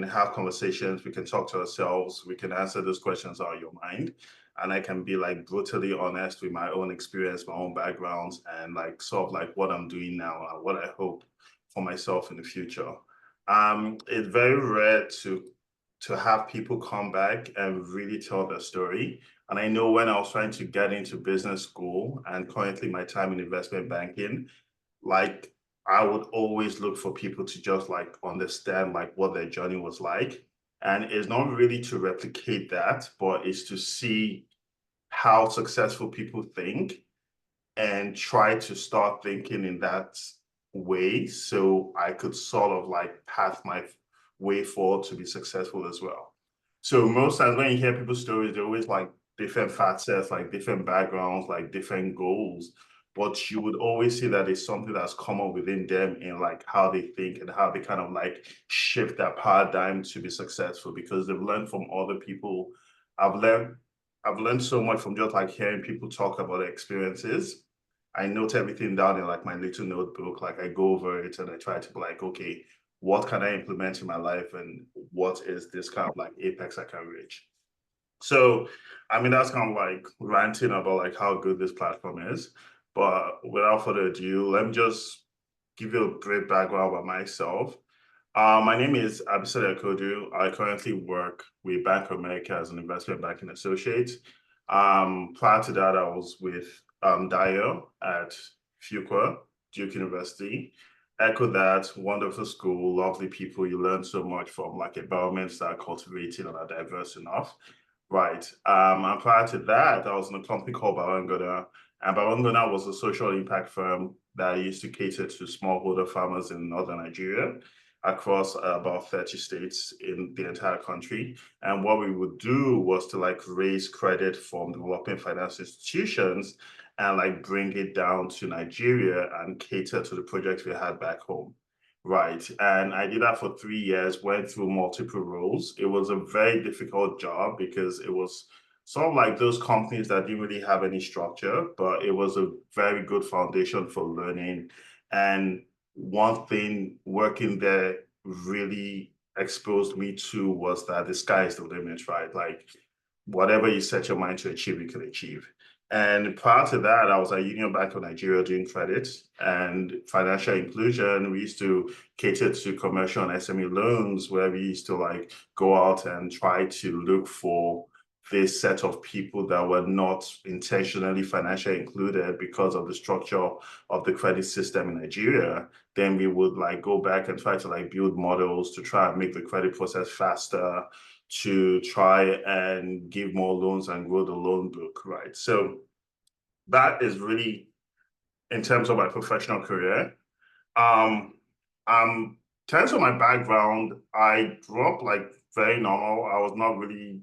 can have conversations, we can talk to ourselves, we can answer those questions out of your mind. And I can be like brutally honest with my own experience, my own backgrounds, and like sort of like what I'm doing now and what I hope for myself in the future. It's very rare to have people come back and really tell their story. And I know when I was trying to get into business school and currently my time in investment banking, like I would always look for people to just like understand like what their journey was like. And it's not really to replicate that, but it's to see how successful people think and try to start thinking in that way so I could sort of like path my way forward to be successful as well. So most times when you hear people's stories, they're always like different facets, like different backgrounds, like different goals. But you would always see that it's something that's common within them in like how they think and how they kind of like shift that paradigm to be successful because they've learned from other people. I've learned I've learned so much from just like hearing people talk about their experiences. I note everything down in like my little notebook, like I go over it and I try to be like, okay, what can I implement in my life and what is this kind of like apex I can reach? So, I mean, that's kind of like ranting about like how good this platform is. But without further ado, let me just give you a great background about myself. My name is Abisade Akodu. I currently work with Bank of America as an investment banking associate. Prior to that, I was with Dio at Fuqua, Duke University. Echo that, wonderful school, lovely people. You learn so much from like environments that are cultivated and are diverse enough. Right. And prior to that, I was in a company called Barangona. And Barangona was a social impact firm that used to cater to smallholder farmers in northern Nigeria across about 30 states in the entire country. And what we would do was to like raise credit from developing finance institutions and like bring it down to Nigeria and cater to the projects we had back home. Right. And I did that for 3 years, went through multiple roles. It was a very difficult job because it was sort of like those companies that didn't really have any structure, but it was a very good foundation for learning. And one thing working there really exposed me to was that the sky is the limit, right? Like whatever you set your mind to achieve, you can achieve. And prior to that, I was at Union Bank of Nigeria doing credit and financial inclusion. We used to cater to commercial and SME loans where we used to like go out and try to look for this set of people that were not intentionally financially included because of the structure of the credit system in Nigeria. Then we would like go back and try to like build models to try and make the credit process faster, to try and give more loans and grow the loan book, right? So that is really in terms of my professional career. Um, in terms of my background, I grew up like very normal. I was not really,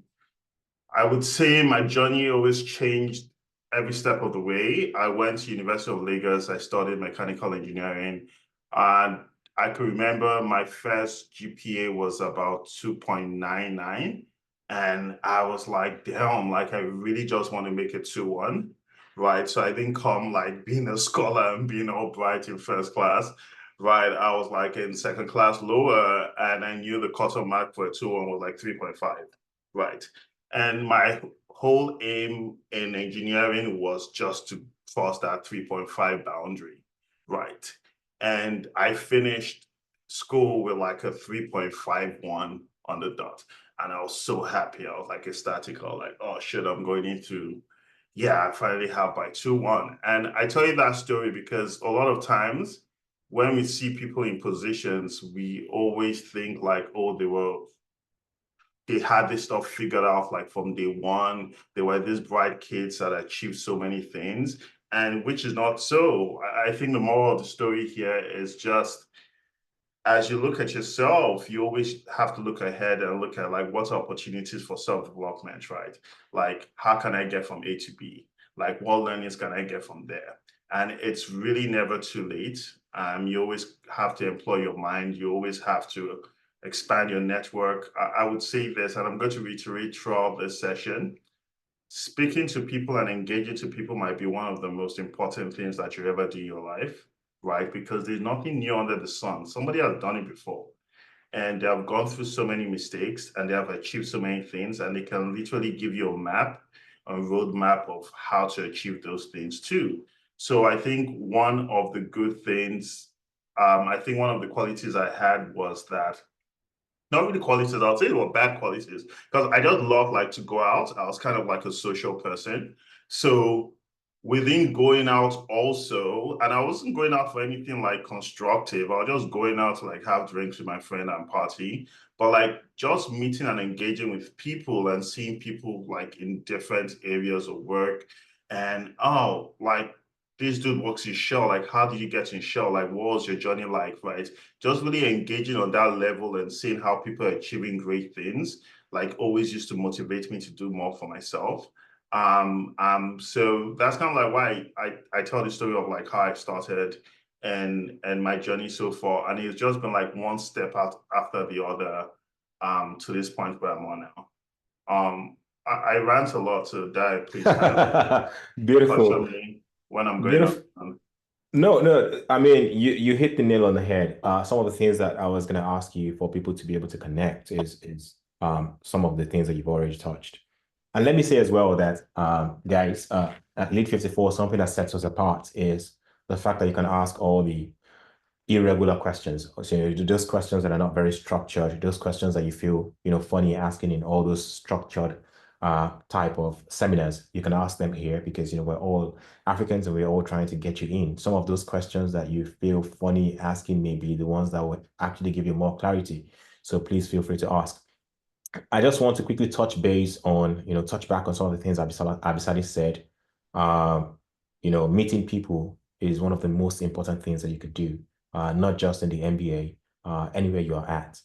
I would say my journey always changed every step of the way. I went to University of Lagos. I studied mechanical engineering, and I could remember my first GPA was about 2.99. And I was like, damn, like I really just want to make it 2-1. Right. So I didn't come like being a scholar and being all bright in first class. Right. I was like in second class lower, and I knew the cutoff mark for a 2-1 was like 3.5. Right. And my whole aim in engineering was just to cross that 3.5 boundary, right? And I finished school with like a 3.51 on the dot. And I was so happy. I was like ecstatic. I was like, oh shit, I'm going into, yeah, I finally have my 2-1. And I tell you that story because a lot of times when we see people in positions, we always think like, oh, they had this stuff figured out like from day one. They were these bright kids that achieved so many things, and which is not so. I think the moral of the story here is just as you look at yourself, you always have to look ahead and look at like what opportunities for self-development, right? Like how can I get from A to B? Like what learnings can I get from there? And it's really never too late. You always have to employ your mind. You always have to expand your network. I would say this, and I'm going to reiterate throughout this session. Speaking to people and engaging to people might be one of the most important things that you ever do in your life, right? Because there's nothing new under the sun. Somebody has done it before. and they have gone through so many mistakes and they have achieved so many things, and they can literally give you a map, a roadmap of how to achieve those things too. So I think one of the good things, I think one of the qualities I had was that, not really qualities, I'll say it were bad qualities, because I just love like to go out. I was kind of like a social person. So within going out also, and I wasn't going out for anything like constructive, I was just going out to like have drinks with my friend and party. But like just meeting and engaging with people and seeing people like in different areas of work, and oh, like this dude works in Shell. Like, how did you get in Shell? Like, what was your journey like, right? Just really engaging on that level and seeing how people are achieving great things, like always used to motivate me to do more for myself. So that's kind of like why I tell the story of like how I started and my journey so far. And it's just been like one step out after the other to this point where I'm on now. I rant a lot, so that please kind of touch on Beautiful. me when I'm going Beautiful. on. No, no. I mean, you hit the nail on the head. Some of the things that I was going to ask you for people to be able to connect is some of the things that you've already touched. And let me say as well that guys, at Lead 54, something that sets us apart is the fact that you can ask all the irregular questions. So you do those questions that are not very structured, those questions that you feel, funny asking in all those structured type of seminars. You can ask them here because, we're all Africans and we're all trying to get you in. Some of those questions that you feel funny asking may be the ones that would actually give you more clarity. So please feel free to ask. I just want to quickly touch base on, touch back on some of the things Abisade said. Um, meeting people is one of the most important things that you could do, not just in the MBA, anywhere you are at.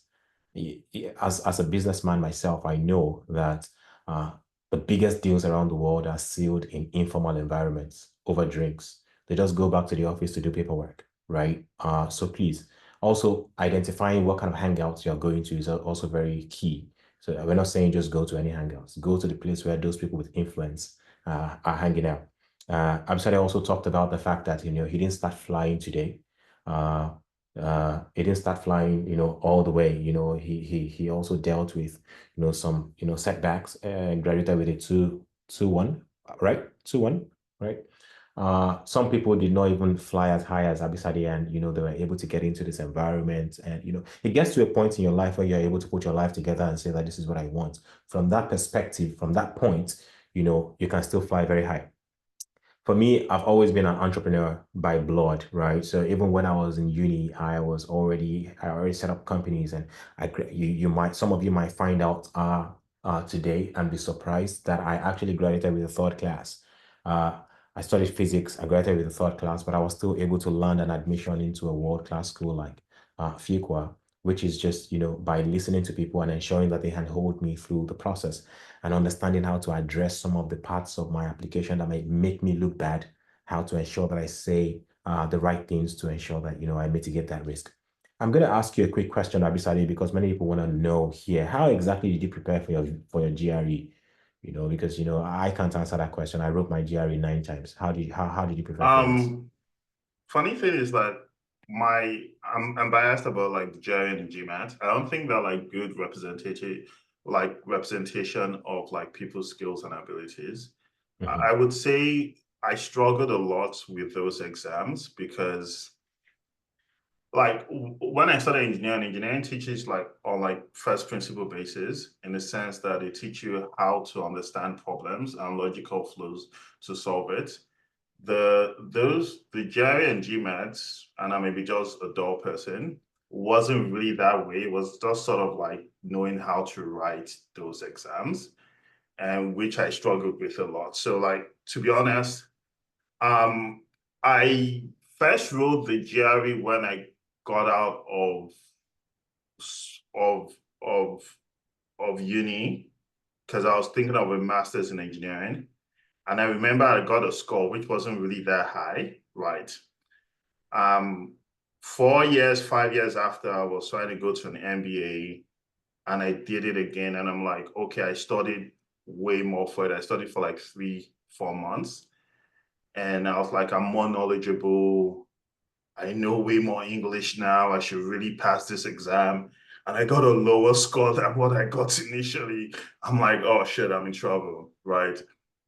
As a businessman myself, I know that uh, the biggest deals around the world are sealed in informal environments over drinks. They just go back to the office to do paperwork, right? So please, also identifying what kind of hangouts you're going to is also very key. So we're not saying just go to any hangouts. Go to the place where those people with influence are hanging out. Abisade also talked about the fact that he didn't start flying today. Uh, he didn't start flying, all the way. He also dealt with some setbacks and graduated with a 2-1, right? 2-1, right? Some people did not even fly as high as Abisade, and they were able to get into this environment. And it gets to a point in your life where you're able to put your life together and say that this is what I want. From that perspective, from that point, you can still fly very high. For me, I've always been an entrepreneur by blood, right? So even when I was in uni, I already set up companies, and some of you might find out today and be surprised that I actually graduated with a third class. Uh, I studied physics. I graduated with a third class, but I was still able to land an admission into a world-class school like Fuqua, which is just, by listening to people and ensuring that they handhold me through the process and understanding how to address some of the parts of my application that might make me look bad, how to ensure that I say the right things to ensure that, I mitigate that risk. I'm going to ask you a quick question, Abisade, because many people want to know here, how exactly did you prepare for your GRE? Because, I can't answer that question. I wrote my GRE 9 times. How did you prepare for it? Um, Funny thing is that I'm biased about like the Jerry and the GMAT. I don't think they're like good representation of like people's skills and abilities. I Mhm. would say I struggled a lot with those exams because like when I started engineering teaches like on like first principle basis in the sense that they teach you how to understand problems and logical flows to solve it. The Jerry and GMATs, and I may be just a dull person, wasn't really that way. It was just sort of like knowing how to write those exams, and which I struggled with a lot. So like to be honest, I first wrote the GRE when I got out of of of uni because I was thinking of a master's in engineering. And I remember I got a score which wasn't really that high, right? Um, 4 years, 5 years after, I was trying to go to an MBA, and I did it again. And I'm like, okay, I studied way more for it. I studied for like 3, 4 months. And I was like, I'm more knowledgeable. I know way more English now. I should really pass this exam. and I got a lower score than what I got initially, I'm like, oh shit, I'm in trouble, right?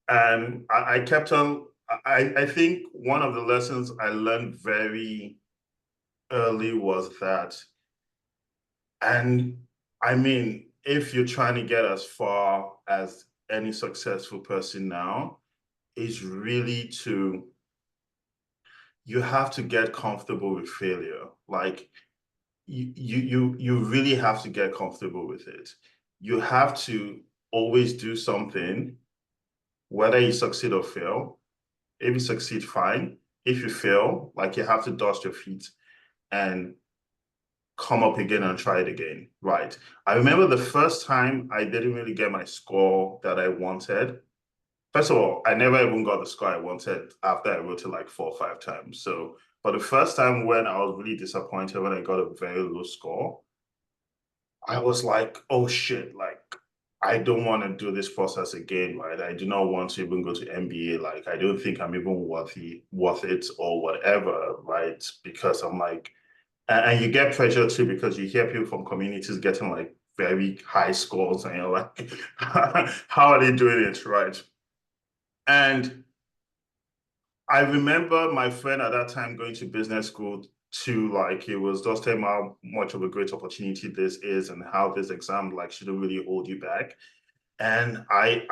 And I kept on, I think one of the lessons I learned very early was that, and I mean, if you're trying to get as far as any successful person now, is really to, you have to get comfortable with failure. Like you really have to get comfortable with it. You have to always do something, whether you succeed or fail. If you succeed, fine. If you fail, like you have to dust your feet and come up again and try it again. Right. I remember the first time I didn't really get my score that I wanted. First of all, I never even got the score I wanted after I wrote it like 4 or 5 times. So, but the first time when I was really disappointed when I got a very low score, I was like, oh shit, like I don't want to do this process again, right? I do not want to even go to MBA. Like, I don't think I'm even worth it or whatever, right? Because I'm like, and you get pressure too because you hear people from communities getting like very high scores, and you're like, how are they doing it, right? And I remember my friend at that time going to business school to like, it was just telling how much of a great opportunity this is and how this exam like shouldn't really hold you back. And I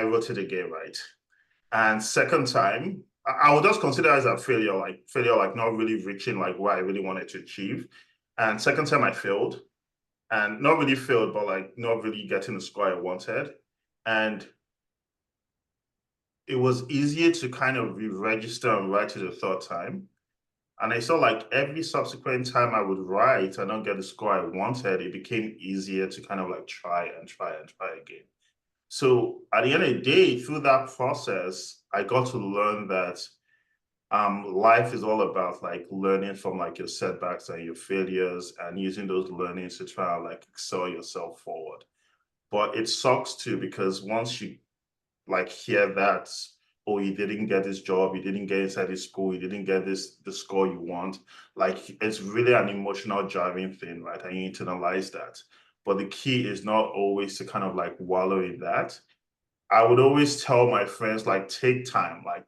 wrote it again, right? And second time, I would just consider it as a failure, like not really reaching like what I really wanted to achieve. And second time I failed, and not really failed, but like not really getting the score I wanted. And it was easier to kind of re-register and write it a third time. And I saw like every subsequent time I would write and not get the score I wanted, it became easier to kind of like try and try and try again. So at the end of the day, through that process, I got to learn that life is all about like learning from like your setbacks and your failures and using those learnings to try and like excel yourself forward. But it sucks too because once you like hear that, oh, you didn't get this job, you didn't get inside this school, you didn't get the score you want, like it's really an emotional driving thing, right? And you internalize that. But the key is not always to kind of like wallow in that. I would always tell my friends, like, take time, like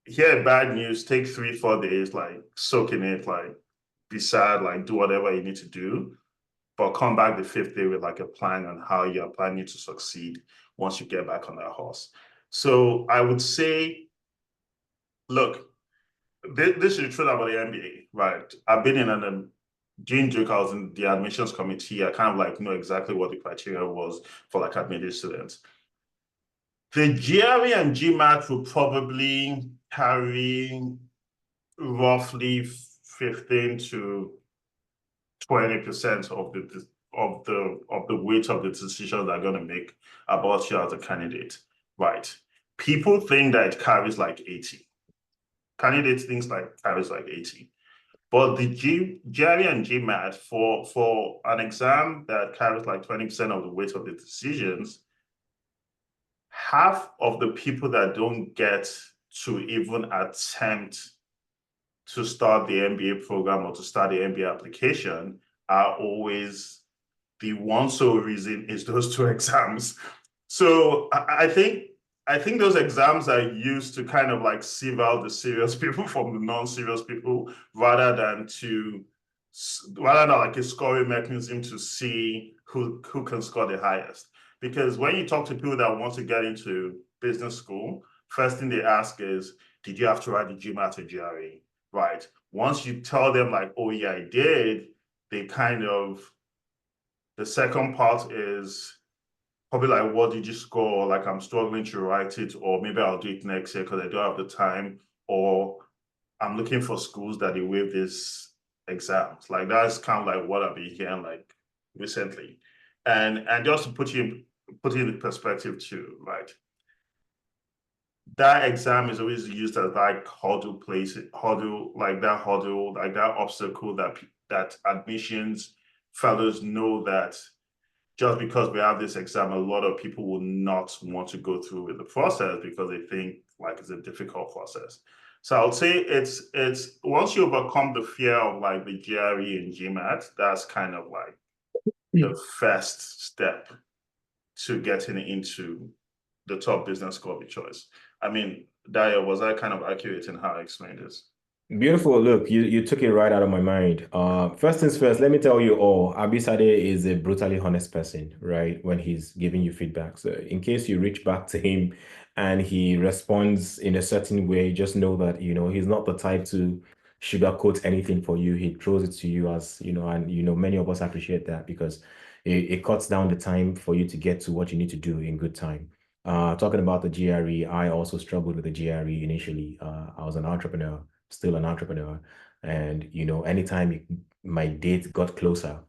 hear bad news, take 3 4 days, like soak in it, like be sad, like do whatever you need to do, but come back the fifth day with like a plan on how you're planning to succeed once you get back on that horse. So I would say, look, this is the truth about the MBA, right? I've been in an Gene Duke, I was in the admissions committee. I kind of like know exactly what the criteria was for like admitted students. The GRE and GMAT will probably carry roughly 15 to 20% of the weight of the decisions they're going to make about you as a candidate, right? People think that it carries like 80. Candidates think like carries like 80. But the GRE and GMAT for an exam that carries like 20% of the weight of the decisions, half of the people that don't get to even attempt to start the MBA program or to start the MBA application are always the one sole reason is those two exams. So I think those exams are used to kind of like sieve out the serious people from the non-serious people rather than like a scoring mechanism to see who can score the highest. Because when you talk to people that want to get into business school, first thing they ask is, did you have to write the GMAT or GRE? Right. Once you tell them like, oh yeah, I did, they kind of, the second part is probably like, what did you score? Like, I'm struggling to write it, or maybe I'll do it next year because I don't have the time, or I'm looking for schools that they waive these exams. Like, that's kind of like what I've been hearing like recently. And just to put you in perspective too, right? That exam is always used as like hurdle, like that obstacle that admissions fellows know that just because we have this exam, a lot of people will not want to go through with the process because they think like it's a difficult process. So I would say it's once you overcome the fear of like the GRE and GMAT, that's kind of like the first step to getting into the top business school of your choice. I mean, Daya, was I kind of accurate in how I explained this? Beautiful. Look, you took it right out of my mind. First things first, let me tell you all, Abisade is a brutally honest person, right? When he's giving you feedback. So in case you reach back to him and he responds in a certain way, just know that, he's not the type to sugarcoat anything for you. He throws it to you as, and many of us appreciate that because it cuts down the time for you to get to what you need to do in good time. Talking about the GRE, I also struggled with the GRE initially. I was an entrepreneur, still an entrepreneur. And, anytime my date got closer,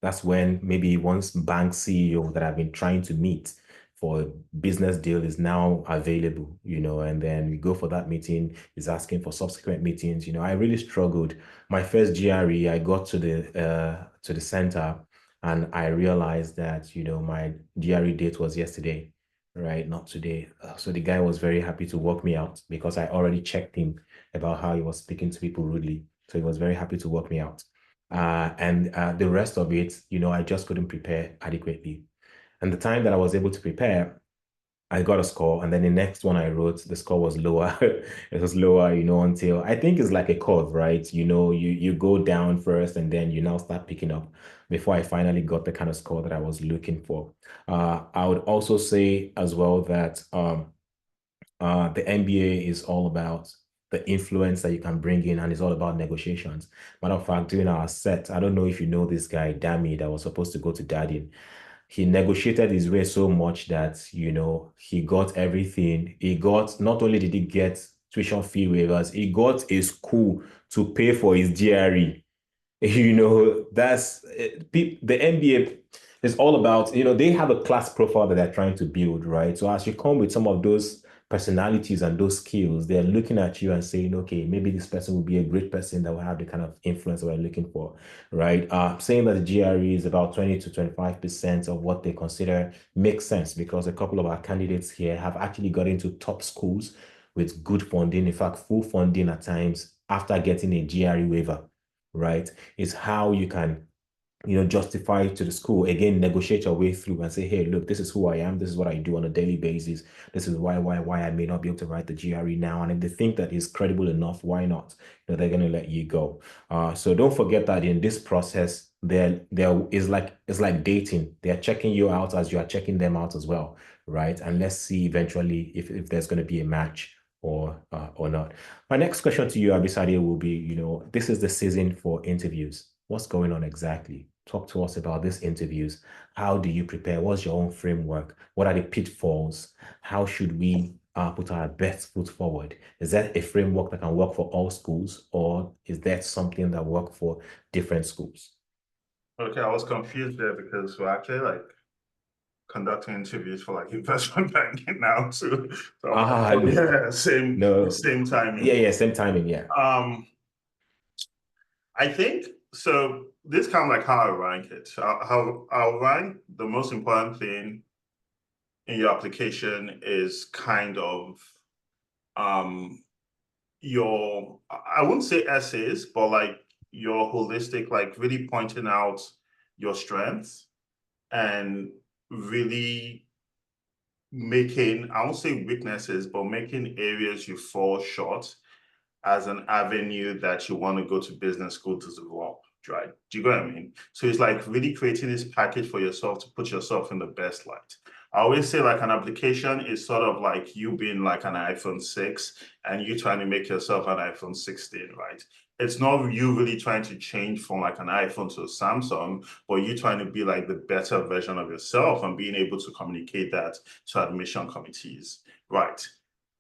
that's when maybe once bank CEO that I've been trying to meet for a business deal is now available, and then we go for that meeting, is asking for subsequent meetings. I really struggled. My first GRE, I got to the center and I realized that, my GRE date was yesterday, right? Not today. So the guy was very happy to work me out because I already checked him about how he was speaking to people rudely. So he was very happy to work me out. And the rest of it, I just couldn't prepare adequately. And the time that I was able to prepare, I got a score. And then the next one I wrote, the score was lower. It was lower, until I think it's like a curve, right? You go down first and then you now start picking up before I finally got the kind of score that I was looking for. I would also say as well that the MBA is all about the influence that you can bring in, and it's all about negotiations. Matter of fact, during our set, I don't know if you know this guy, Dami, that was supposed to go to Darden. He negotiated his way so much that, he got everything. He got, not only did he get tuition fee waivers, he got a school to pay for his GRE. That's the NBA is all about, they have a class profile that they're trying to build, right? So as you come with some of those personalities and those skills, they're looking at you and saying, okay, maybe this person will be a great person that will have the kind of influence that we're looking for, right? Saying that the GRE is about 20 to 25% of what they consider makes sense because a couple of our candidates here have actually got into top schools with good funding, in fact, full funding at times after getting a GRE waiver, right? Is how you can justify to the school again, negotiate your way through and say, hey, look, this is who I am, this is what I do on a daily basis, this is why I may not be able to write the GRE now, and if they think that is credible enough, why not? They're going to let you go. So don't forget that in this process, there is like it's like dating. They're checking you out as you are checking them out as well, right? And let's see eventually if there's going to be a match or not. My next question to you, Abisade, will be, this is the season for interviews. What's going on exactly? Talk to us about these interviews. How do you prepare? What's your own framework? What are the pitfalls? How should we put our best foot forward? Is that a framework that can work for all schools, or is that something that work for different schools? Okay, I was confused there because we're actually like conducting interviews for like investment banking now too. So I'm like, oh yeah, no, same timing. yeah, same timing, yeah. I think so. This kind of like how I rank it. I'll rank the most important thing in your application is kind of your, I wouldn't say essays, but like your holistic, like really pointing out your strengths and really making, I won't say weaknesses, but making areas you fall short as an avenue that you want to go to business school to develop, right? Do you get what I mean? So it's like really creating this package for yourself to put yourself in the best light. I always say like an application is sort of like you being like an iPhone 6 and you trying to make yourself an iPhone 16, right? It's not you really trying to change from like an iPhone to a Samsung, but you trying to be like the better version of yourself and being able to communicate that to admission committees, right?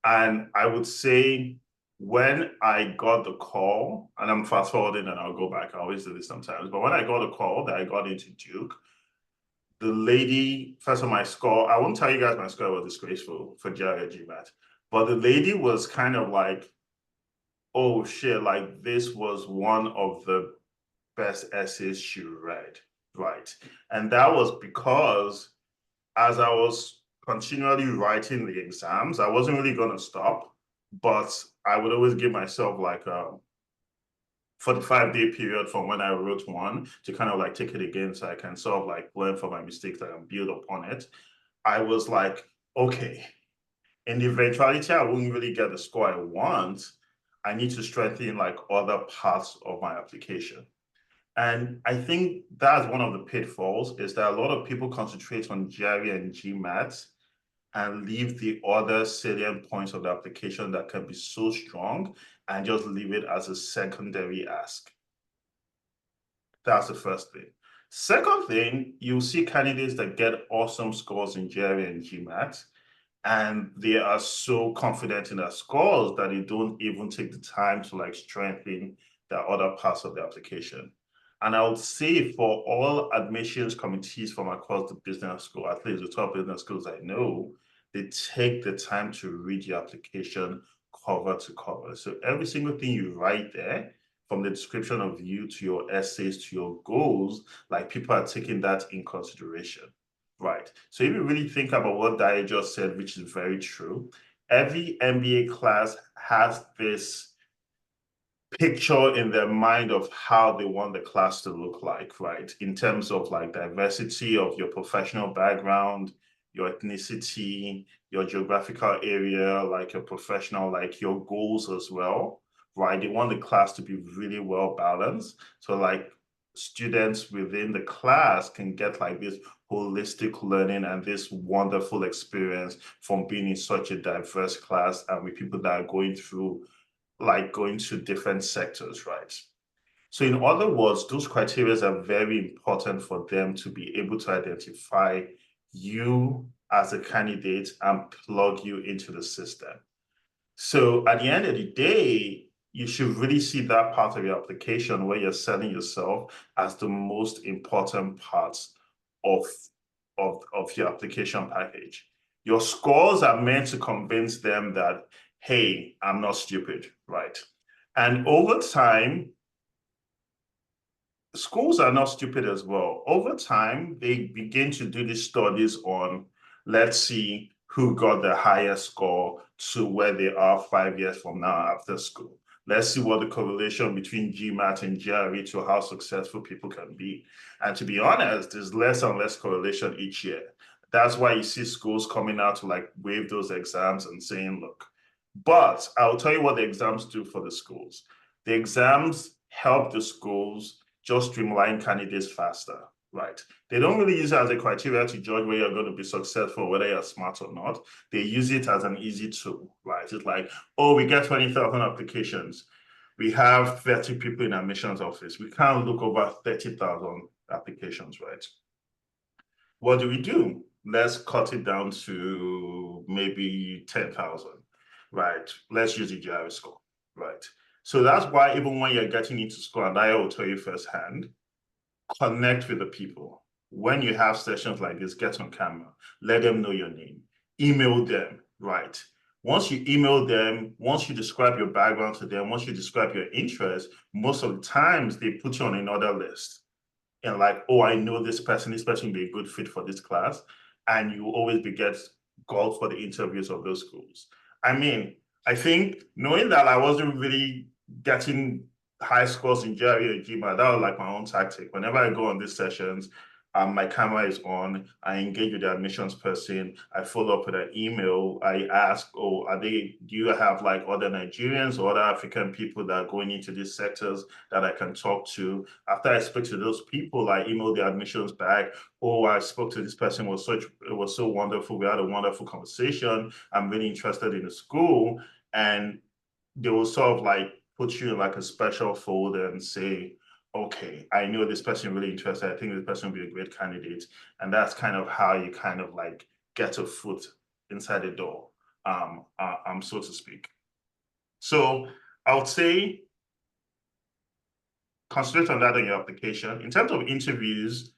And I would say when I got the call, and I'm fast forwarding and I'll go back, I always do this sometimes, but when I got a call that I got into Duke, the lady, first of my score, I won't tell you guys my score was disgraceful for GRE GMAT, but the lady was kind of like, oh shit, like this was one of the best essays she read, right? And that was because as I was continually writing the exams, I wasn't really going to stop. but I would always give myself like a 45-day period from when I wrote one to kind of like take it again so I can sort of like learn from my mistakes and build upon it. I was like, okay, in the eventuality I won't really get the score I want, I need to strengthen like other parts of my application. And I think that's one of the pitfalls is that a lot of people concentrate on GRE and GMAT and leave the other salient points of the application that can be so strong and just leave it as a secondary ask. That's the first thing. Second thing, you'll see candidates that get awesome scores in GRE and GMAT, and they are so confident in their scores that they don't even take the time to like strengthen the other parts of the application. And I would say for all admissions committees from across the business school, at least the top business schools I know, they take the time to read your application cover to cover. So every single thing you write there, from the description of you to your essays to your goals, like people are taking that in consideration. Right. So if you really think about what Daya just said, which is very true, every MBA class has this picture in their mind of how they want the class to look like, right? In terms of like diversity of your professional background, your ethnicity, your geographical area, like your professional, like your goals as well, right? They want the class to be really well balanced. So like students within the class can get like this holistic learning and this wonderful experience from being in such a diverse class and with people that are going through like going to different sectors, right? So in other words, those criteria are very important for them to be able to identify you as a candidate and plug you into the system. So at the end of the day, you should really see that part of your application where you're selling yourself as the most important parts of, of your application package. Your scores are meant to convince them that, hey, I'm not stupid, right? And over time, schools are not stupid as well. Over time, they begin to do these studies on, let's see who got the highest score to where they are 5 years from now after school. Let's see what the correlation between GMAT and GRE to how successful people can be. And to be honest, there's less and less correlation each year. That's why you see schools coming out to like waive those exams and saying, look, but I'll tell you what the exams do for the schools. The exams help the schools just streamline candidates faster, right? They don't really use it as a criteria to judge whether you're going to be successful, whether you're smart or not. They use it as an easy tool, right? It's like, oh, we get 20,000 applications. We have 30 people in admissions office. We can't look over 30,000 applications, right? What do? Let's cut it down to maybe 10,000, right? Let's use the GRE score, right? So that's why even when you're getting into school, and I will tell you firsthand, connect with the people. When you have sessions like this, get on camera, let them know your name, email them, right? Once you email them, once you describe your background to them, once you describe your interests, most of the times they put you on another list. And like, oh, I know this person will be a good fit for this class. And you always be get called for the interviews of those schools. I mean, I think knowing that I wasn't really getting high scores in GRE or GMAT, that was like my own tactic. Whenever I go on these sessions, my camera is on, I engage with the admissions person, I follow up with an email, I ask, oh, do you have like other Nigerians or other African people that are going into these sectors that I can talk to? After I speak to those people, I email the admissions back, oh, I spoke to this person, it was so wonderful, we had a wonderful conversation, I'm really interested in the school, and they will sort of like put you in like a special folder and say, okay, I know this person really interested. I think this person will be a great candidate. And that's kind of how you kind of like get a foot inside the door, so to speak. So I would say concentrate on that in your application. In terms of interviews,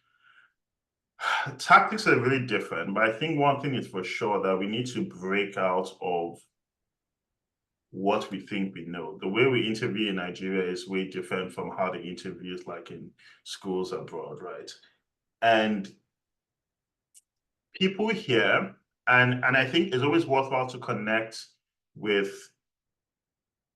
tactics are really different, but I think one thing is for sure that we need to break out of what we think we know. The way we interview in Nigeria is way different from how the interviews like in schools abroad, right? And people here, and I think it's always worthwhile to connect with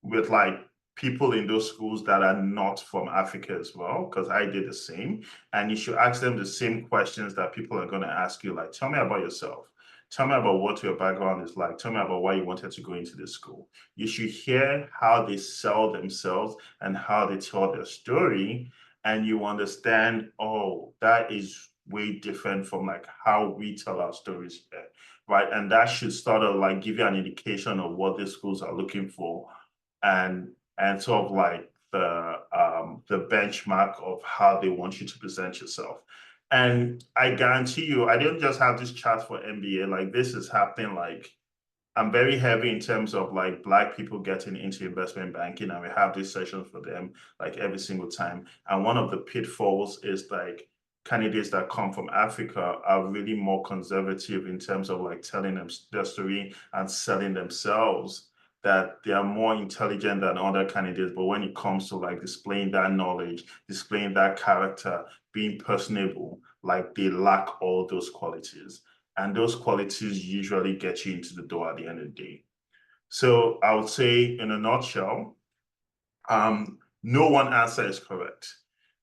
with like people in those schools that are not from Africa as well, because I did the same. And you should ask them the same questions that people are going to ask you, like, tell me about yourself. Tell me about what your background is like. Tell me about why you wanted to go into this school. You should hear how they sell themselves and how they tell their story. And you understand, oh, that is way different from like how we tell our stories here, right? And that should sort of like give you an indication of what these schools are looking for, and sort of like the benchmark of how they want you to present yourself. And I guarantee you, I didn't just have this chat for MBA. Like this is happening. Like I'm very heavy in terms of like Black people getting into investment banking, and we have these sessions for them like every single time. And one of the pitfalls is like candidates that come from Africa are really more conservative in terms of like telling them their story and selling themselves, that they are more intelligent than other candidates. But when it comes to like displaying that knowledge, displaying that character, being personable, like they lack all those qualities. And those qualities usually get you into the door at the end of the day. So I would say in a nutshell, no one answer is correct.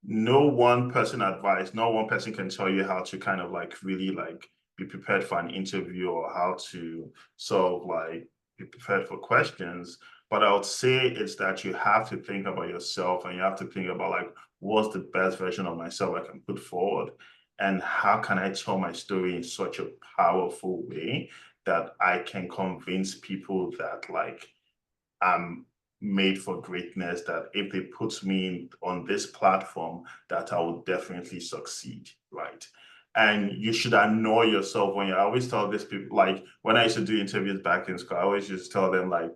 No one person advice, no one person can tell you how to kind of like really like be prepared for an interview, or how to sort of like be prepared for questions. But I would say it's that you have to think about yourself, and you have to think about like, what's the best version of myself I can put forward? And how can I tell my story in such a powerful way that I can convince people that like I'm made for greatness, that if they put me on this platform, that I will definitely succeed, right? And you should annoy yourself when you, I always tell these people, like when I used to do interviews back in school, I always just tell them like,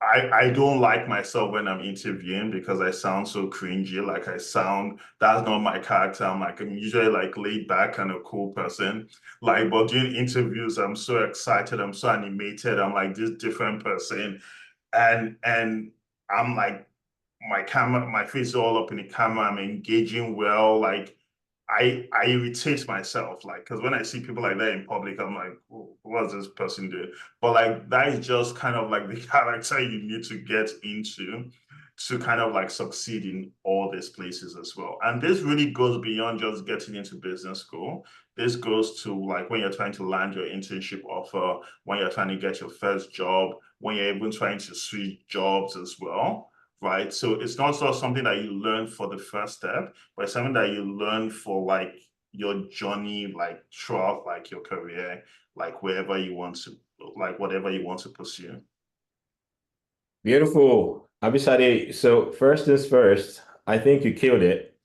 I don't like myself when I'm interviewing because I sound so cringy. Like I sound, that's not my character. I'm usually like laid back and a cool person. Like, but doing interviews, I'm so excited. I'm so animated. I'm like this different person. And I'm like, my face is all up in the camera. I'm engaging well. Like I irritate myself, like, because when I see people like that in public, I'm like, oh, what's this person doing? But like that is just kind of like the character you need to get into to kind of like succeed in all these places as well. And this really goes beyond just getting into business school. This goes to like when you're trying to land your internship offer, when you're trying to get your first job, when you're even trying to switch jobs as well, right? So it's not just something that you learn for the first step, but it's something that you learn for like your journey, like throughout like your career, like wherever you want to, like whatever you want to pursue. Beautiful. Abisade, so first things first, I think you killed it.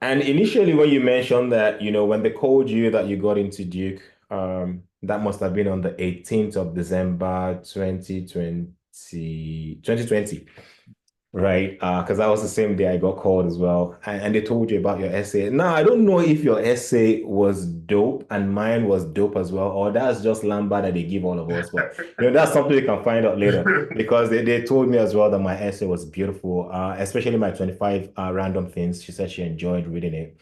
And initially, when you mentioned that, when they called you that you got into Duke, that must have been on the 18th of December, 2020. Right, because that was the same day I got called as well, and they told you about your essay. Now, I don't know if your essay was dope and mine was dope as well, or that's just lamba that they give all of us. But that's something we can find out later, because they told me as well that my essay was beautiful, especially my 25 random things. She said she enjoyed reading it.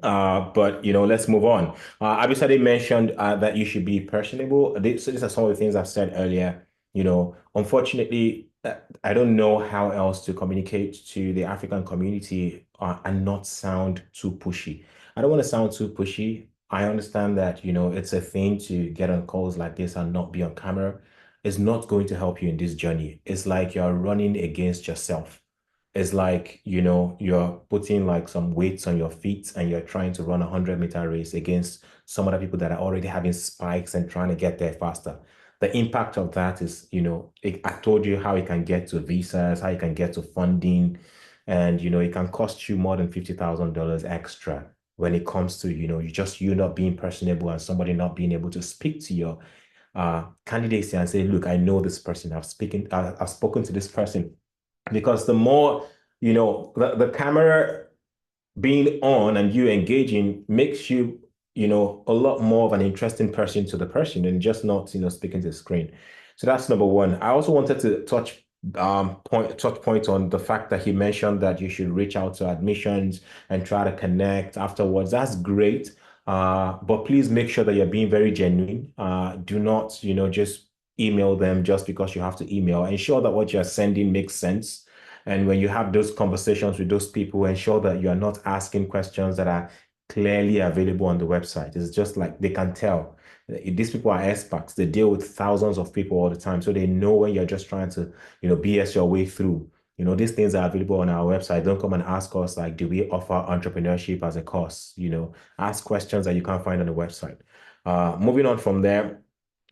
But let's move on. Abisade mentioned that you should be personable. So these are some of the things I've said earlier. Unfortunately, I don't know how else to communicate to the African community and not sound too pushy. I don't want to sound too pushy. I understand that, it's a thing to get on calls like this and not be on camera. It's not going to help you in this journey. It's like you're running against yourself. It's like, you're putting like some weights on your feet and you're trying to run a 100-meter race against some other people that are already having spikes and trying to get there faster. The impact of that is, I told you how it can get to visas, how you can get to funding, and, it can cost you more than $50,000 extra when it comes to, you not being personable and somebody not being able to speak to your candidacy and say, look, I know this person, I've spoken to this person, because the more, the camera being on and you engaging makes you, a lot more of an interesting person to the person and just not, speaking to the screen. So that's number one. I also wanted to touch point on the fact that he mentioned that you should reach out to admissions and try to connect afterwards. That's great. But please make sure that you're being very genuine. Do not, just email them just because you have to email. Ensure that what you're sending makes sense. And when you have those conversations with those people, ensure that you are not asking questions that are clearly available on the website. It's just like they can tell. These people are experts. They deal with thousands of people all the time. So they know when you're just trying to, BS your way through. These things are available on our website. Don't come and ask us like, do we offer entrepreneurship as a course? Ask questions that you can't find on the website. Moving on from there,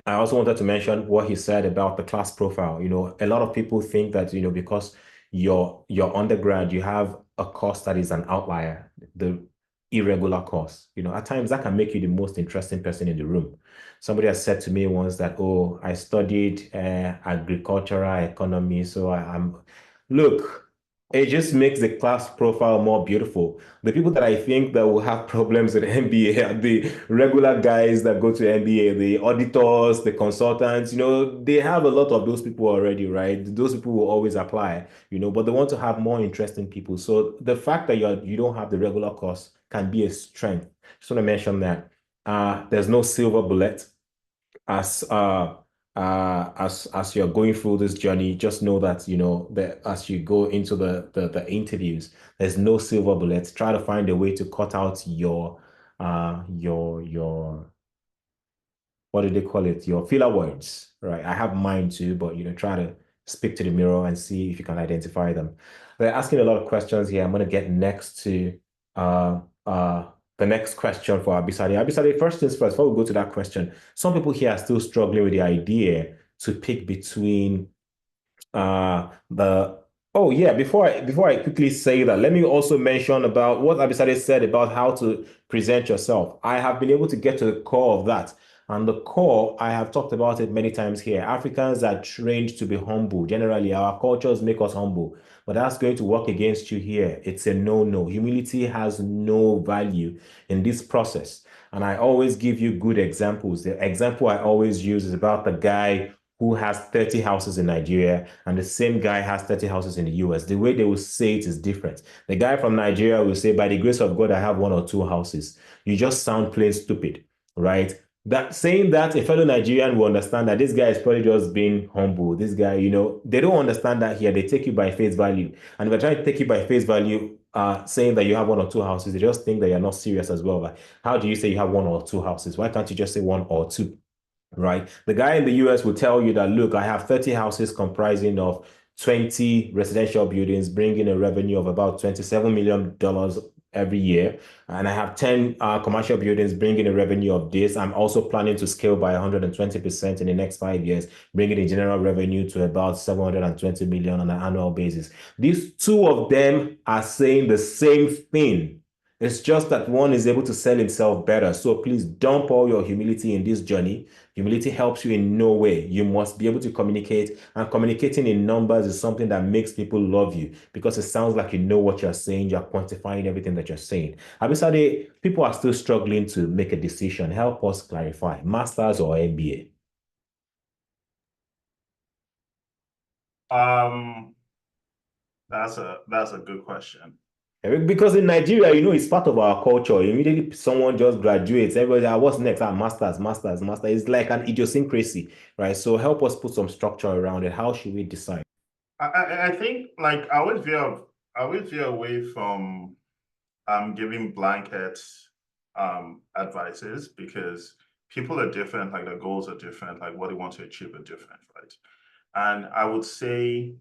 I also wanted to mention what he said about the class profile. A lot of people think that, because you're undergrad, you have a course that is an outlier, the irregular course. At times that can make you the most interesting person in the room. Somebody has said to me once that, oh, I studied agricultural economy, so I'm look. It just makes the class profile more beautiful. The people that I think that will have problems with MBA are the regular guys that go to MBA, the auditors, the consultants, they have a lot of those people already, right? Those people will always apply, but they want to have more interesting people. So the fact that you don't have the regular course can be a strength. Just want to mention that there's no silver bullet as as you're going through this journey. Just know that that as you go into the interviews, there's no silver bullet. Try to find a way to cut out your what do they call it? Your filler words, right? I have mine too, but try to speak to the mirror and see if you can identify them. They're asking a lot of questions here. I'm gonna get next to uh uh the next question for Abisade. Abisade, first things first, before we go to that question, some people here are still struggling with the idea to pick between the oh yeah, before I quickly say that, let me also mention about what Abisade said about how to present yourself. I have been able to get to the core of that. And the core, I have talked about it many times here. Africans are trained to be humble. Generally, our cultures make us humble, but that's going to work against you here. It's a no-no. Humility has no value in this process. And I always give you good examples. The example I always use is about the guy who has 30 houses in Nigeria and the same guy has 30 houses in the US. The way they will say it is different. The guy from Nigeria will say, by the grace of God, I have one or two houses. You just sound plain stupid, right? That saying that a fellow Nigerian will understand that this guy is probably just being humble. This guy, they don't understand that here. They take you by face value. And if they're trying to take you by face value, saying that you have one or two houses, they just think that you're not serious as well. Like, how do you say you have one or two houses? Why can't you just say one or two? Right? The guy in the US will tell you that, look, I have 30 houses comprising of 20 residential buildings, bringing a revenue of about $27 million every year. And I have 10 commercial buildings bringing a revenue of this. I'm also planning to scale by 120% in the next 5 years, bringing the general revenue to about 720 million on an annual basis. These two of them are saying the same thing. It's just that one is able to sell himself better. So please dump all your humility in this journey. Humility helps you in no way. You must be able to communicate, and communicating in numbers is something that makes people love you because it sounds like you know what you're saying. You're quantifying everything that you're saying. Abisade, people are still struggling to make a decision. Help us clarify, masters or MBA? That's a good question. Because in Nigeria, it's part of our culture. Immediately someone just graduates, everybody, what's next? Masters, masters, masters. It's like an idiosyncrasy, right? So help us put some structure around it. How should we decide? I think like I would veer away from giving blanket advices because people are different, like their goals are different, like what they want to achieve are different, right? And I would say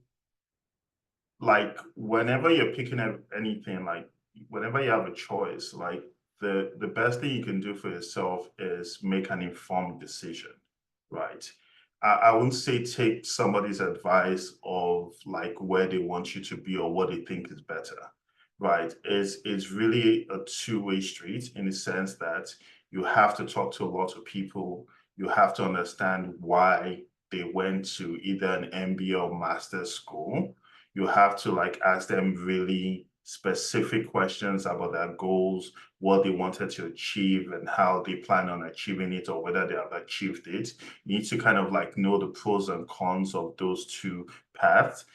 like whenever you're picking up anything, like whenever you have a choice, like the best thing you can do for yourself is make an informed decision, right? I wouldn't say take somebody's advice of like where they want you to be or what they think is better, right? It's really a two-way street in the sense that you have to talk to a lot of people. You have to understand why they went to either an MBA or master's school. You have to like ask them really specific questions about their goals, what they wanted to achieve and how they plan on achieving it or whether they have achieved it. You need to kind of like know the pros and cons of those two paths.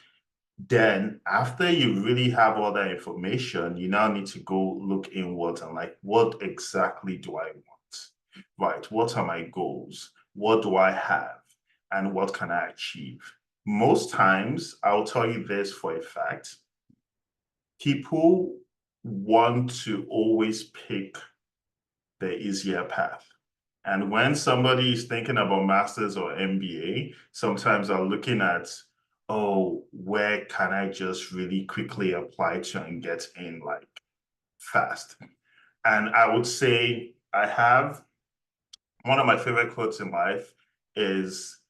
Then after you really have all that information, you now need to go look inwards and like, what exactly do I want? Right? What are my goals? What do I have? and what can I achieve? Most times, I'll tell you this for a fact, people want to always pick the easier path. And when somebody is thinking about masters or MBA, sometimes I'm looking at, oh, where can I just really quickly apply to and get in like fast? And I would say I have one of my favorite quotes in life is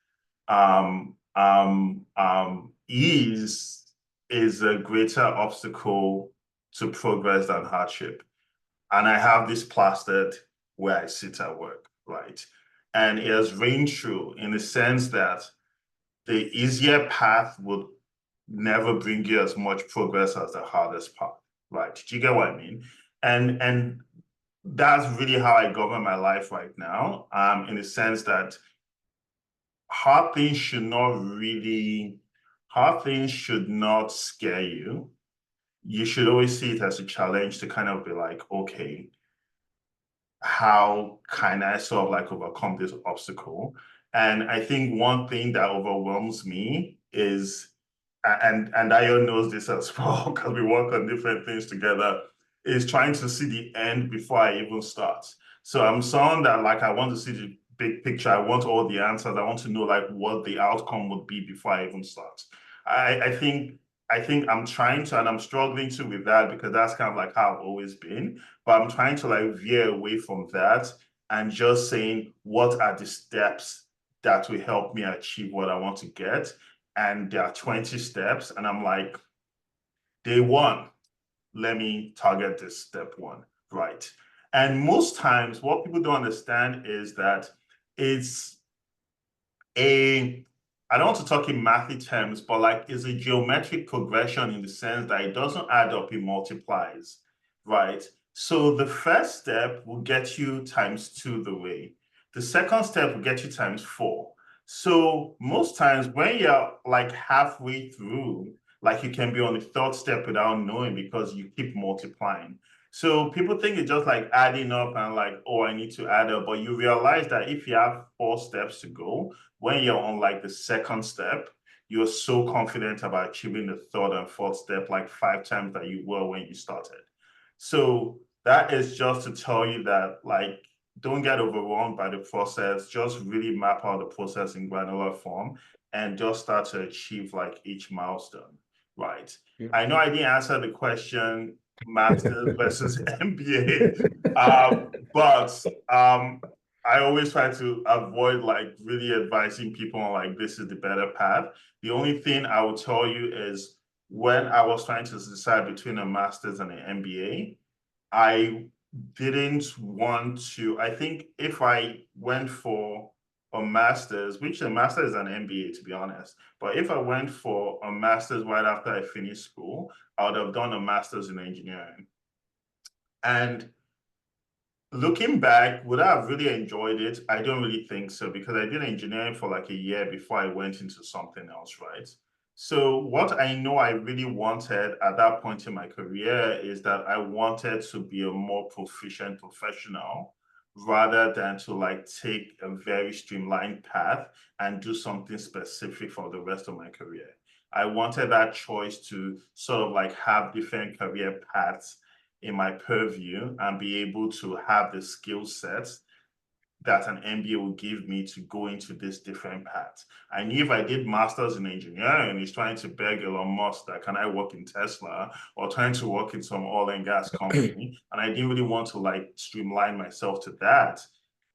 ease is a greater obstacle to progress than hardship. And I have this plastered where I sit at work, right? And it has reigned true in the sense that the easier path would never bring you as much progress as the hardest path, right? Do you get what I mean? And that's really how I govern my life right now, in the sense that hard things should not really, hard things should not scare you. You should always see it as a challenge to kind of be like, okay, how can I sort of like overcome this obstacle? And I think one thing that overwhelms me is, and Ayo knows this as well, because we work on different things together, is trying to see the end before I even start. So I'm someone that like I want to see the big picture. I want all the answers. I want to know like what the outcome would be before I even start. I think I'm trying to, and I'm struggling to with that because that's kind of like how I've always been. But I'm trying to like veer away from that and just saying what are the steps that will help me achieve what I want to get. And there are 20 steps, and I'm like, day one, let me target this step one, right? And most times, what people don't understand is that it's a, I don't want to talk in mathy terms, but like it's a geometric progression in the sense that it doesn't add up, it multiplies, right? So the first step will get you times two the way. The second step will get you times four. So most times when you're like halfway through, like you can be on the third step without knowing because you keep multiplying. So people think it's just like adding up and like, oh, I need to add up. But you realize that if you have four steps to go, when you're on like the second step, you're so confident about achieving the third and fourth step like 5 times that you were when you started. So that is just to tell you that like don't get overwhelmed by the process. Just really map out the process in granular form and just start to achieve like each milestone, right? Yeah. I know I didn't answer the question, masters versus MBA, but I always try to avoid like really advising people on like this is the better path. The only thing I will tell you is when I was trying to decide between a master's and an MBA, I didn't want to. I think if I went for a master's, which a master's is an MBA to be honest, but if I went for a master's right after I finished school, I would have done a master's in engineering. And looking back, would I have really enjoyed it? I don't really think so because I did engineering for like a year before I went into something else, right? So what I know I really wanted at that point in my career is that I wanted to be a more proficient professional rather than to like take a very streamlined path and do something specific for the rest of my career. I wanted that choice to sort of like have different career paths in my purview and be able to have the skill sets that an MBA will give me to go into this different path. I knew if I did masters in engineering, he's trying to beg Elon Musk that can I work in Tesla or trying to work in some oil and gas company. And I didn't really want to like streamline myself to that.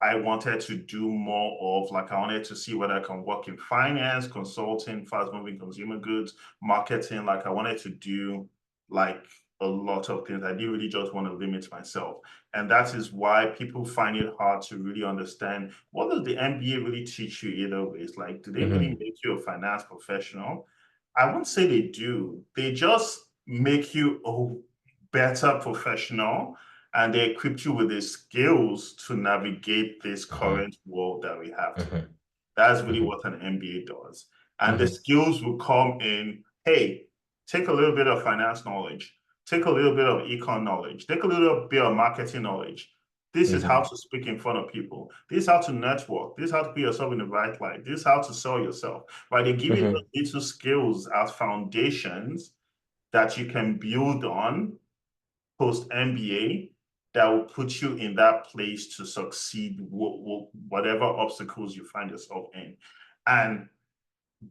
I wanted to do more of like, I wanted to see whether I can work in finance, consulting, fast moving consumer goods, marketing. Like I wanted to do like a lot of things. I didn't really just want to limit myself. And that is why people find it hard to really understand what does the MBA really teach you either ways? Like, do they really Mhm. make you a finance professional? I wouldn't say they do. They just make you a better professional and they equip you with the skills to navigate this Mhm. current world that we have today. Mhm. That's really Mhm. what an MBA does. And the Mhm. skills will come in, hey, take a little bit of finance knowledge, take a little bit of econ knowledge, take a little bit of marketing knowledge. This is how to speak in front of people. This is how to network. This is how to put yourself in the right light. This is how to sell yourself. Right? They give you those little skills as foundations that you can build on post MBA that will put you in that place to succeed, whatever obstacles you find yourself in. And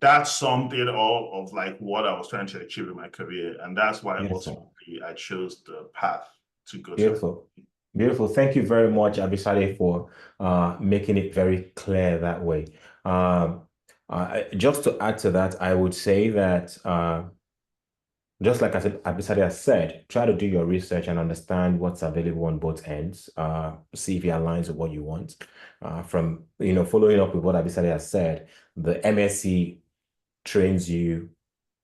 that summed it all of like what I was trying to achieve in my career. And that's why ultimately I chose the path to go Beautiful. Beautiful. Thank you very much, Abisade, for making it very clear that way. Just to add to that, I would say that just like I said, Abisade has said, try to do your research and understand what's available on both ends. See if it aligns with what you want. From following up with what Abisade has said, the MSc trains you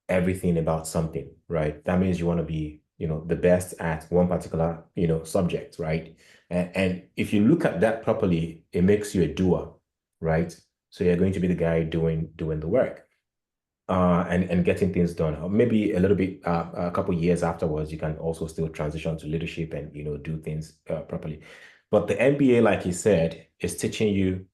everything about something, right? That means you want to be, the best at one particular, subject, right? And if you look at that properly, it makes you a doer, right? So you're going to be the guy doing the work. And getting things done. Or maybe a little bit, a couple of years afterwards, you can also still transition to leadership and do things properly. But the MBA, like he said, is teaching you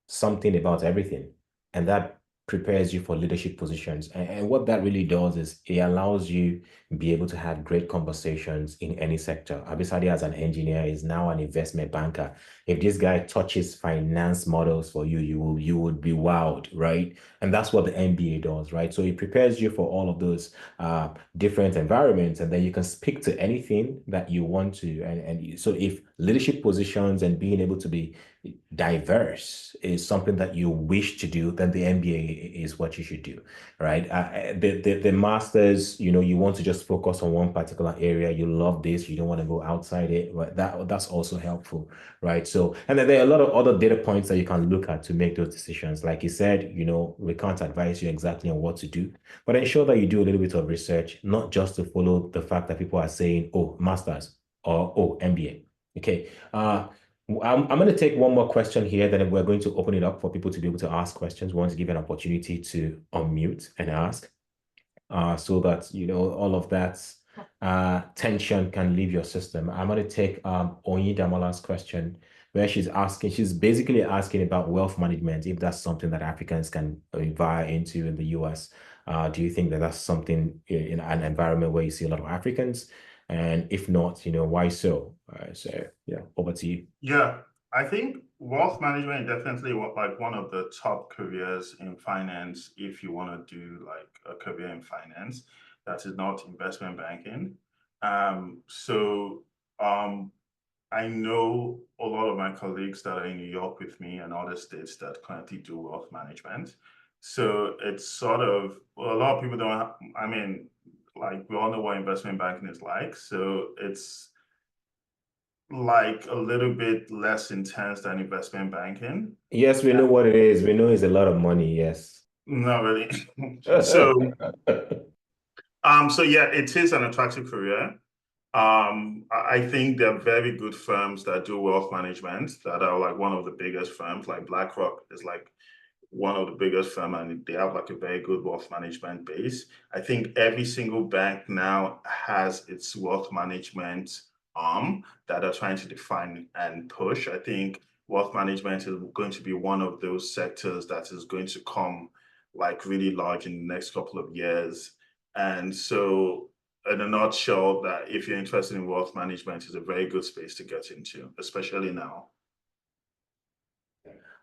something about everything, and that prepares you for leadership positions. And what that really does is it allows you to be able to have great conversations in any sector. Abisade, as an engineer, is now an investment banker. If this guy touches finance models for you, you would be wowed, right? And that's what the MBA does, right? So it prepares you for all of those different environments, and then you can speak to anything that you want to. And so if leadership positions and being able to be diverse is something that you wish to do, then the MBA is what you should do, right? The masters, you want to just focus on one particular area. You love this, you don't want to go outside it, right? That's also helpful, right? So, and then there are a lot of other data points that you can look at to make those decisions. Like you said, we can't advise you exactly on what to do, but ensure that you do a little bit of research, not just to follow the fact that people are saying, oh, masters or oh, MBA. Okay. I'm going to take one more question here, then we're going to open it up for people to be able to ask questions. We want to give an opportunity to unmute and ask, so that, all of that tension can leave your system. I'm going to take Onyi Damala's question, where she's basically asking about wealth management, if that's something that Africans can vie into in the US. Do you think that that's something in an environment where you see a lot of Africans? And if not, why so? So yeah, over to you. Yeah, I think wealth management is definitely like one of the top careers in finance if you want to do like a career in finance that is not investment banking. I know a lot of my colleagues that are in New York with me and other states that currently do wealth management. So it's sort of, well, a lot of people don't, like we all know what investment banking is like. So it's like a little bit less intense than investment banking. Yes, we know what it is. We know it's a lot of money. Yes. Not really. So yeah, it is an attractive career. I think there are very good firms that do wealth management that are like one of the biggest firms, like BlackRock is like one of the biggest firms, and they have like a very good wealth management base. I think every single bank now has its wealth management arm that are trying to define and push. I think wealth management is going to be one of those sectors that is going to come like really large in the next couple of years. And so in a nutshell, that if you're interested in wealth management, is a very good space to get into, especially now.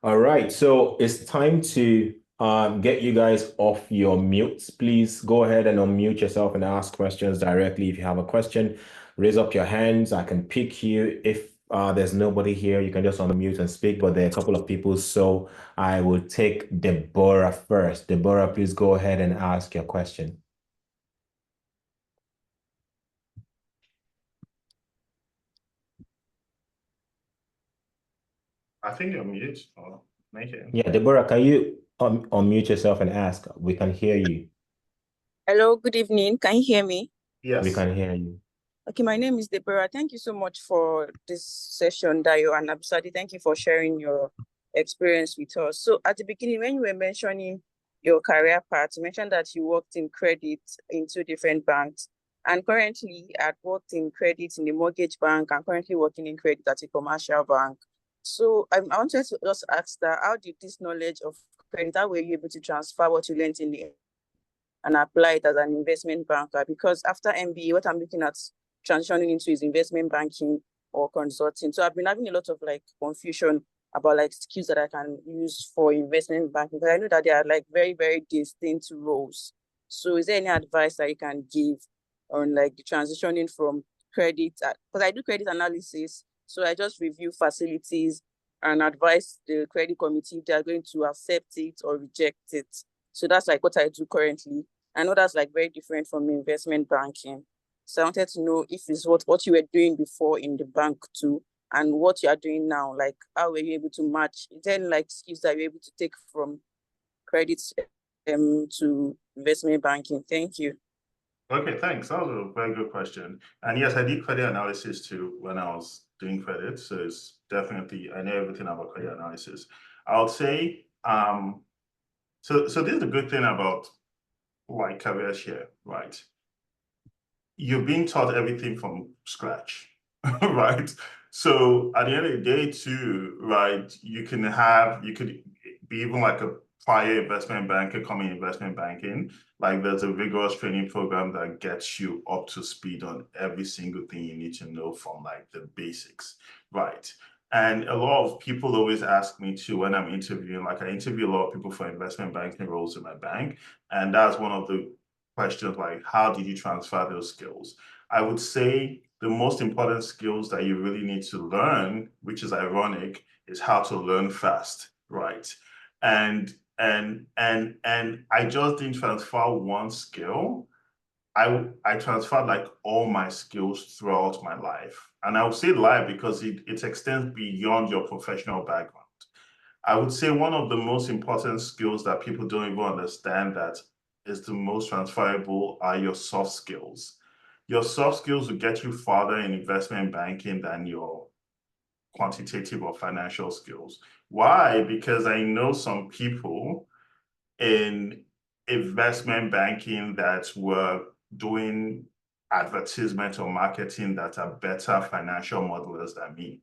All right, so it's time to get you guys off your mutes. Please go ahead and unmute yourself and ask questions directly. If you have a question, raise up your hands. I can pick you. If there's nobody here, you can just unmute and speak, but there are a couple of people, so I will take Deborah first. Deborah, please go ahead and ask your question. I think you're mute. Or make it. Yeah, Deborah, can you unmute yourself and ask? We can hear you. Hello, good evening. Can you hear me? Yes. We can hear you. Okay, my name is Deborah. Thank you so much for this session, Dayo and Abisade. Thank you for sharing your experience with us. So at the beginning, when you were mentioning your career path, you mentioned that you worked in credit in 2 different banks. And currently, I've worked in credit in the mortgage bank. I'm currently working in credit at a commercial bank. So I wanted to just ask that, how did this knowledge of credit, how were you able to transfer what you learned in the and apply it as an investment banker? Because after MBA, what I'm looking at transitioning into is investment banking or consulting. So I've been having a lot of like confusion about like skills that I can use for investment banking, because I know that they are like very, very distinct roles. So is there any advice that you can give on like the transitioning from credit? Because I do credit analysis, so I just review facilities and advise the credit committee if they are going to accept it or reject it. So that's like what I do currently. I know that's like very different from investment banking. So I wanted to know if it's what you were doing before in the bank too, and what you are doing now. Like, how were you able to match? Is there like skills that you're able to take from credit to investment banking? Thank you. Okay, thanks. That was a very good question. And yes, I did credit analysis too when I was doing credit. So it's definitely, I know everything about credit analysis. I would say, so this is the good thing about like career share, right? You're being taught everything from scratch, right? So at the end of the day too, right, you could be even like a prior investment banker coming investment banking. Like there's a rigorous training program that gets you up to speed on every single thing you need to know from like the basics, right? And a lot of people always ask me too when I'm interviewing, like I interview a lot of people for investment banking roles in my bank. And that's one of the questions, like how did you transfer those skills? I would say the most important skills that you really need to learn, which is ironic, is how to learn fast, right? And I just didn't transfer one skill. I transferred like all my skills throughout my life. And I would say life because it extends beyond your professional background. I would say one of the most important skills that people don't even understand that is the most transferable are your soft skills. Your soft skills will get you farther in investment banking than your quantitative or financial skills. Why? Because I know some people in investment banking that were doing advertisement or marketing that are better financial modelers than me.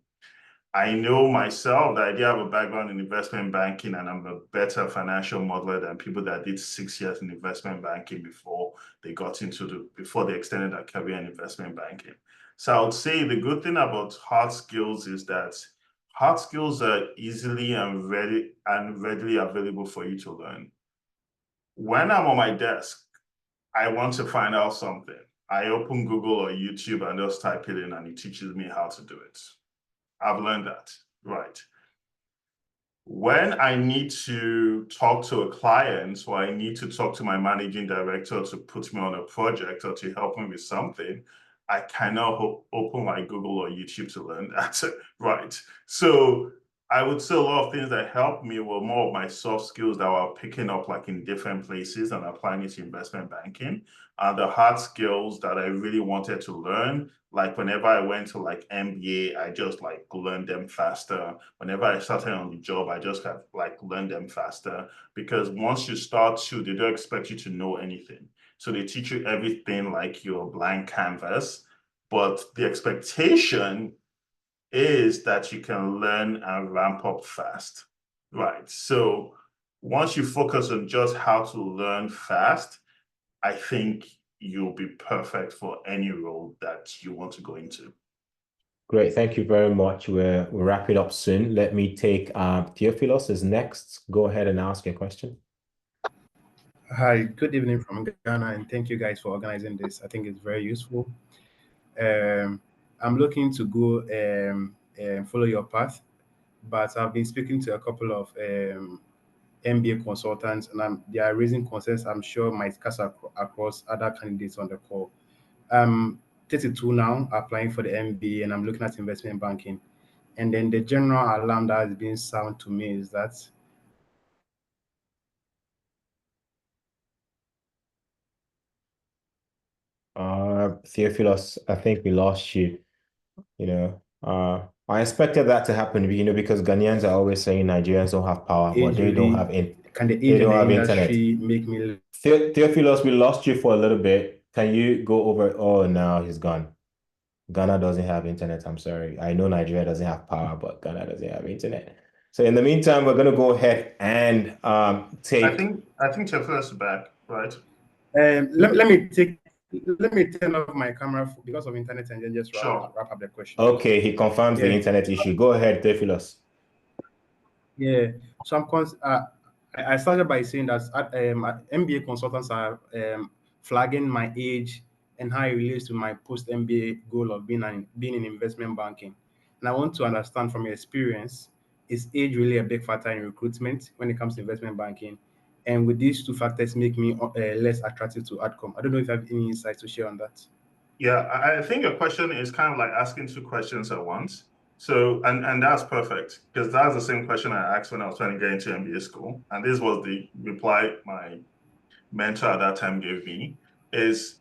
I know myself that I do have a background in investment banking and I'm a better financial modeler than people that did 6 years in investment banking before they extended their career in investment banking. So I would say the good thing about hard skills is that hard skills are easily and readily available for you to learn. When I'm on my desk, I want to find out something. I open Google or YouTube and just type it in and it teaches me how to do it. I've learned that, right? When I need to talk to a client or I need to talk to my managing director to put me on a project or to help me with something, I cannot open my Google or YouTube to learn that, right? So I would say a lot of things that helped me were more of my soft skills that were picking up like in different places and applying it to investment banking. And the hard skills that I really wanted to learn, like whenever I went to like MBA, I just like learned them faster. Whenever I started on the job, I just have like learned them faster, because once you start to, they don't expect you to know anything. So they teach you everything like you're a blank canvas, but the expectation is that you can learn and ramp up fast, right? So once you focus on just how to learn fast, I think you'll be perfect for any role that you want to go into. Great, thank you very much. We're wrapping up soon. Let me take Theophilos is next. Go ahead and ask your question. Hi, good evening from Ghana, and thank you guys for organizing this. I think it's very useful. I'm looking to go follow your path, but I've been speaking to a couple of MBA consultants, and they are raising concerns I'm sure might cast across other candidates on the call. I'm 32 now, applying for the MBA, and I'm looking at investment banking. And then the general alarm that has been sound to me is that Theophilos, I think we lost you. I expected that to happen, because Ghanaians are always saying Nigerians don't have power, but they don't have can the age in the industry make me? Theophilos, we lost you for a little bit. can you go over? Oh, no, he's gone. Ghana doesn't have internet. I'm sorry. I know Nigeria doesn't have power, but Ghana doesn't have internet. So in the meantime, we're gonna go ahead and I take. think Chefla is back, right? Let me turn off my camera because of internet and then just Sure. wrap up the question. Okay, he confirms the Yeah. internet issue. Go ahead, Theophilus. Yeah. So I started by saying that MBA consultants are flagging my age and how it relates to my post MBA goal of being in investment banking. And I want to understand from your experience, is age really a big factor in recruitment when it comes to investment banking? And would these two factors make me less attractive to outcome? I don't know if you have any insights to share on that. Yeah, I think your question is kind of like asking two questions at once. So, and that's perfect, because that's the same question I asked when I was trying to get into MBA school. And this was the reply my mentor at that time gave me, is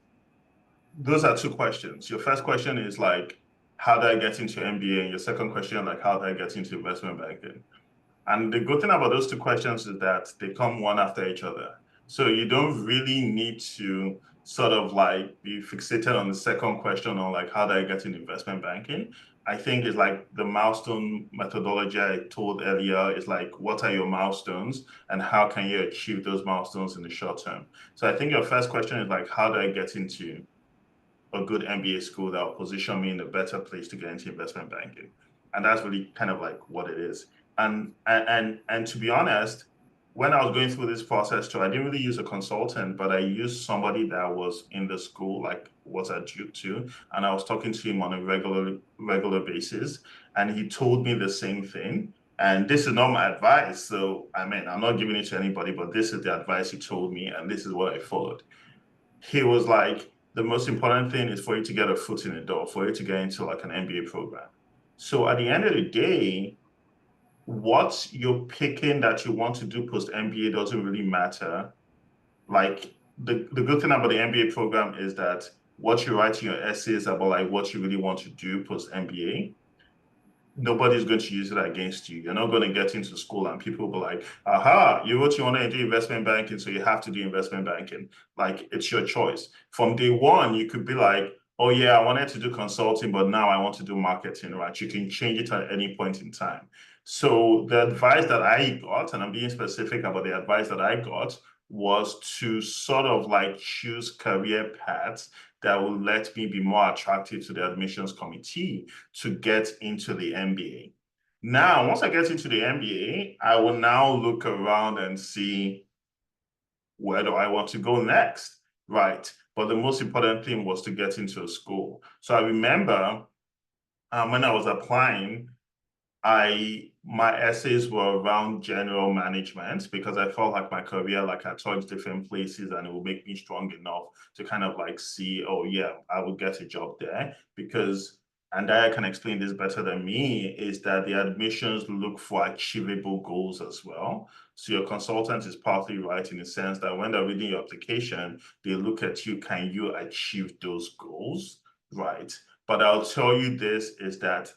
those are two questions. Your first question is like, how did I get into MBA? And your second question, like, how did I get into investment banking? And the good thing about those two questions is that they come one after each other. So you don't really need to sort of like be fixated on the second question on like, how do I get into investment banking? I think it's like the milestone methodology I told earlier is like, what are your milestones and how can you achieve those milestones in the short term? So I think your first question is like, how do I get into a good MBA school that will position me in a better place to get into investment banking? And that's really kind of like what it is. And to be honest, when I was going through this process too, I didn't really use a consultant, but I used somebody that was in the school, like was at Duke too, and I was talking to him on a regular basis, and he told me the same thing. And this is not my advice, so I mean, I'm not giving it to anybody, but this is the advice he told me, and this is what I followed. He was like, the most important thing is for you to get a foot in the door, for you to get into like an MBA program. So at the end of the day, what you're picking that you want to do post MBA doesn't really matter. Like the good thing about the MBA program is that what you write in your essays about like what you really want to do post MBA, nobody's going to use it against you. You're not going to get into school and people will be like, aha, you wrote you want to do investment banking, so you have to do investment banking. Like it's your choice. From day one, you could be like, oh yeah, I wanted to do consulting, but now I want to do marketing, right? You can change it at any point in time. So the advice that I got, and I'm being specific about the advice that I got, was to sort of like choose career paths that will let me be more attractive to the admissions committee to get into the MBA. Now, once I get into the MBA, I will now look around and see where do I want to go next, right? But the most important thing was to get into a school. So I remember when I was applying, my essays were around general management because I felt like my career, like I touched different places and it would make me strong enough to kind of like see, oh yeah, I would get a job there because, and I can explain this better than me, is that the admissions look for achievable goals as well. So your consultant is partly right in the sense that when they're reading your application, they look at you, can you achieve those goals, right? But I'll tell you this is that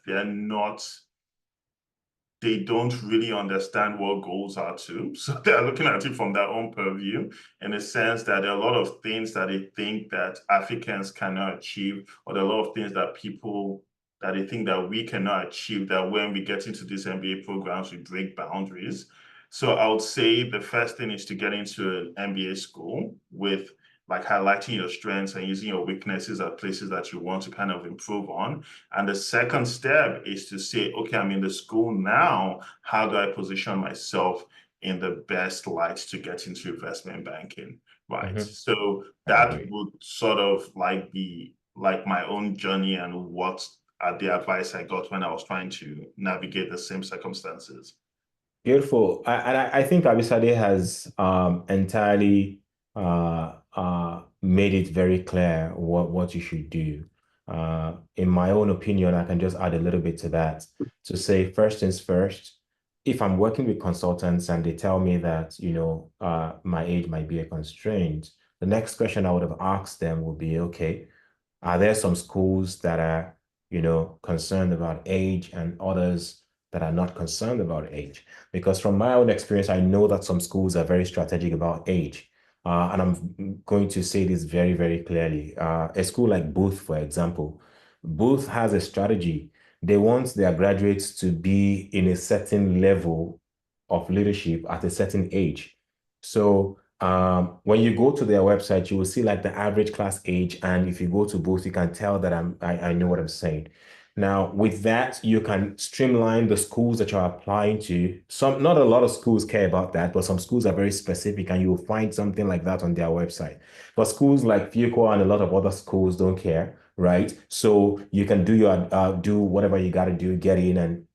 they don't really understand what goals are too. So they're looking at it from their own purview in the sense that there are a lot of things that they think that Africans cannot achieve, or there are a lot of things that they think that we cannot achieve, that when we get into these MBA programs, we break boundaries. So I would say the first thing is to get into an MBA school with like highlighting your strengths and using your weaknesses at places that you want to kind of improve on. And the second step is to say, okay, I'm in the school now. How do I position myself in the best light to get into investment banking, right? So that would sort of like be like my own journey and what the advice I got when I was trying to navigate the same circumstances. Beautiful. I think Abisade has entirely made it very clear what you should do. In my own opinion, I can just add a little bit to that to say first things first. If I'm working with consultants and they tell me that, you know, my age might be a constraint, the next question I would have asked them would be, okay, are there some schools that are, you know, concerned about age and others that are not concerned about age? Because from my own experience, I know that some schools are very strategic about age. and I'm going to say this very, very clearly. A school like Booth, for example, Booth has a strategy. They want their graduates to be in a certain level of leadership at a certain age. So when you go to their website, you will see like the average class age. And if you go to Booth, you can tell that I know what I'm saying. Now, with that, you can streamline the schools that you're applying to. Not a lot of schools care about that, but some schools are very specific, and you'll find something like that on their website. But schools like Fuqua and a lot of other schools don't care, right? So you can do whatever you got to do, get in, and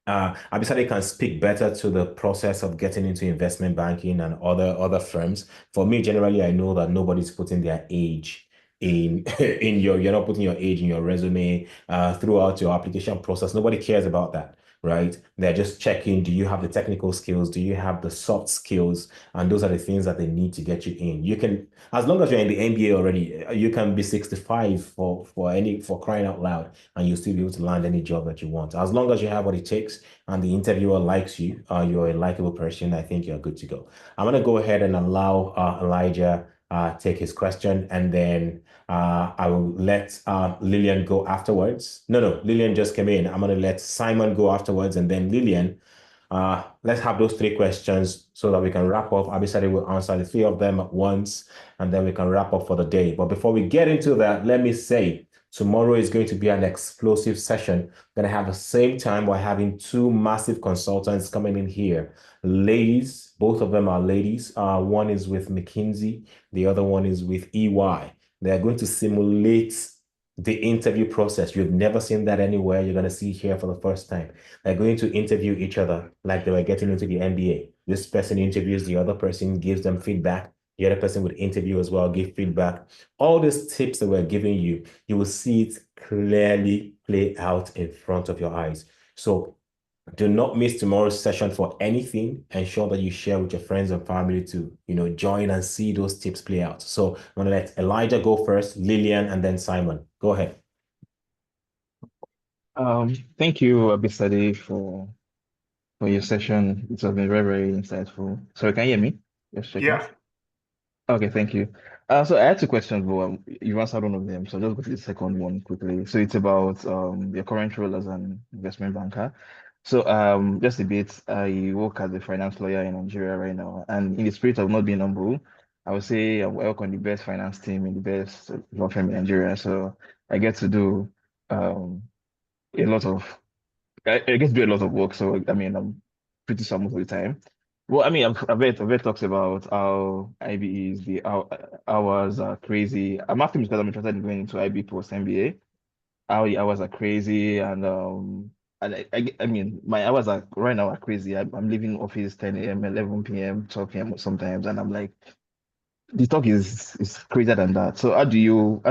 Abisade can speak better to the process of getting into investment banking and other firms. For me, generally, I know that nobody's putting their age in you're not putting your age in your resume throughout your application process. Nobody cares about that, right? They're just checking, do you have the technical skills? Do you have the soft skills? And those are the things that they need to get you in. You can, as long as you're in the MBA already, you can be 65 for crying out loud, and you'll still be able to land any job that you want. As long as you have what it takes and the interviewer likes you, you're a likable person, I think you're good to go. I'm going to go ahead and allow Elijah take his question, and then I will let Lillian go afterwards. No, Lillian just came in. I'm going to let Simon go afterwards, and then Lillian. Let's have those 3 questions so that we can wrap up. Abisade will answer the 3 of them at once, and then we can wrap up for the day. But before we get into that, let me say, tomorrow is going to be an explosive session. We're going to have the same time. We're having 2 massive consultants coming in here. Ladies, both of them are ladies. One is with McKinsey. The other one is with EY. They're going to simulate the interview process. You've never seen that anywhere. You're going to see here for the first time. They're going to interview each other like they were getting into the MBA. This person interviews the other person, gives them feedback. The other person would interview as well, give feedback. All these tips that we're giving you, you will see it clearly play out in front of your eyes. So do not miss tomorrow's session for anything. Ensure that you share with your friends and family to, join and see those tips play out. So I'm going to let Elijah go first, Lillian, and then Simon. Go ahead. Thank you, Abisade, for your session. It has been very, very insightful. Sorry, can you hear me? Yes, checking. Yeah. Okay, thank you. So I had 2 questions, but you answered one of them. So I'll just go to the second one quickly. So it's about your current role as an investment banker. So just a bit, I work as a finance lawyer in Nigeria right now, and in the spirit of not being humble, I would say I work on the best finance team in the best law firm in Nigeria. So I get to do a lot of I get to do a lot of work. So I mean, I'm pretty sure most of the time. Well, I mean, I've talks about how IB is the hours are crazy. I'm asking because I'm interested in going into IB post MBA. How the hours are crazy, and I mean, my hours are right now are crazy. I'm leaving office 10 a.m., 11 p.m., 12 p.m. sometimes, and I'm like, the talk is crazier than that. So how do you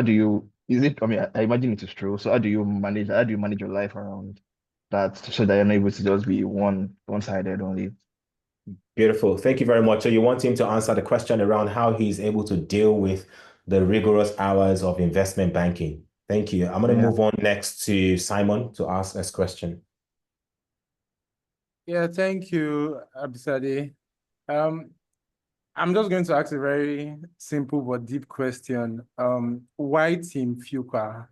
is it? I mean, I imagine it is true. So how do you manage? How do you manage your life around that so that you're not able to just be one-sided only? Beautiful. Thank you very much. So you want him to answer the question around how he's able to deal with the rigorous hours of investment banking. Thank you. I'm going to move on next to Simon to ask this question. Yeah, thank you, Abisade. I'm just going to ask a very simple but deep question. Why Team Fuqua?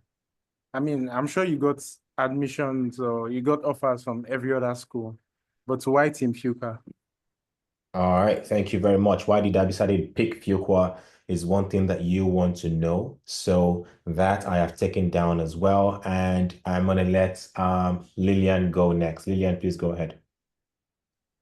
I mean, I'm sure you got admissions or you got offers from every other school, but why Team Fuqua? All right. Thank you very much. Why did Abisade pick Fuqua is one thing that you want to know. So that I have taken down as well. And I'm going to let Lillian go next. Lillian, please go ahead.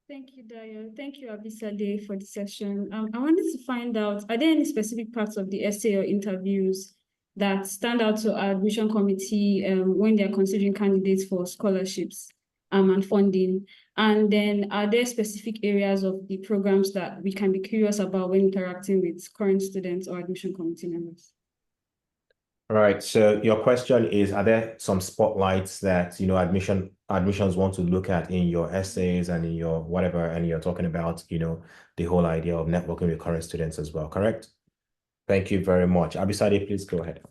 Thank you, Dayo. Thank you, Abisade, for the session. I wanted to find out, are there any specific parts of the essay or interviews that stand out to our admission committee when they're considering candidates for scholarships and funding? And then are there specific areas of the programs that we can be curious about when interacting with current students or admission committee members? All right. So your question is, are there some spotlights that, admissions want to look at in your essays and in your whatever, and you're talking about, the whole idea of networking with current students as well, correct? Thank you very much. Abisade, please go ahead.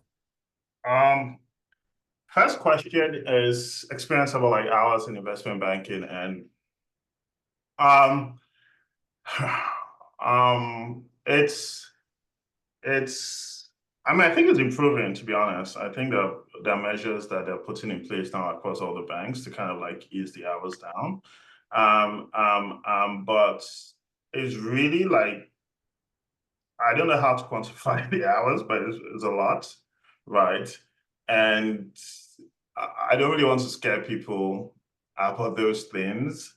First question is experience about like hours in investment banking, and It's I mean, I think it's improving, to be honest. I think that there are measures that they're putting in place now across all the banks to kind of like ease the hours down. But it's really like, I don't know how to quantify the hours, but it's a lot, right? And I don't really want to scare people about those things.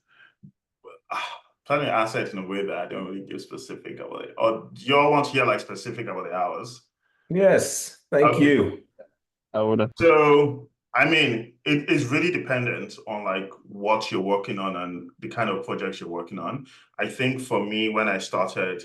Trying to answer it in a way that I don't really give specific about it. Or do you all want to hear like specific about the hours? Yes, thank Okay. you. I would. So, I mean, it is really dependent on like what you're working on and the kind of projects you're working on. I think for me, when I started,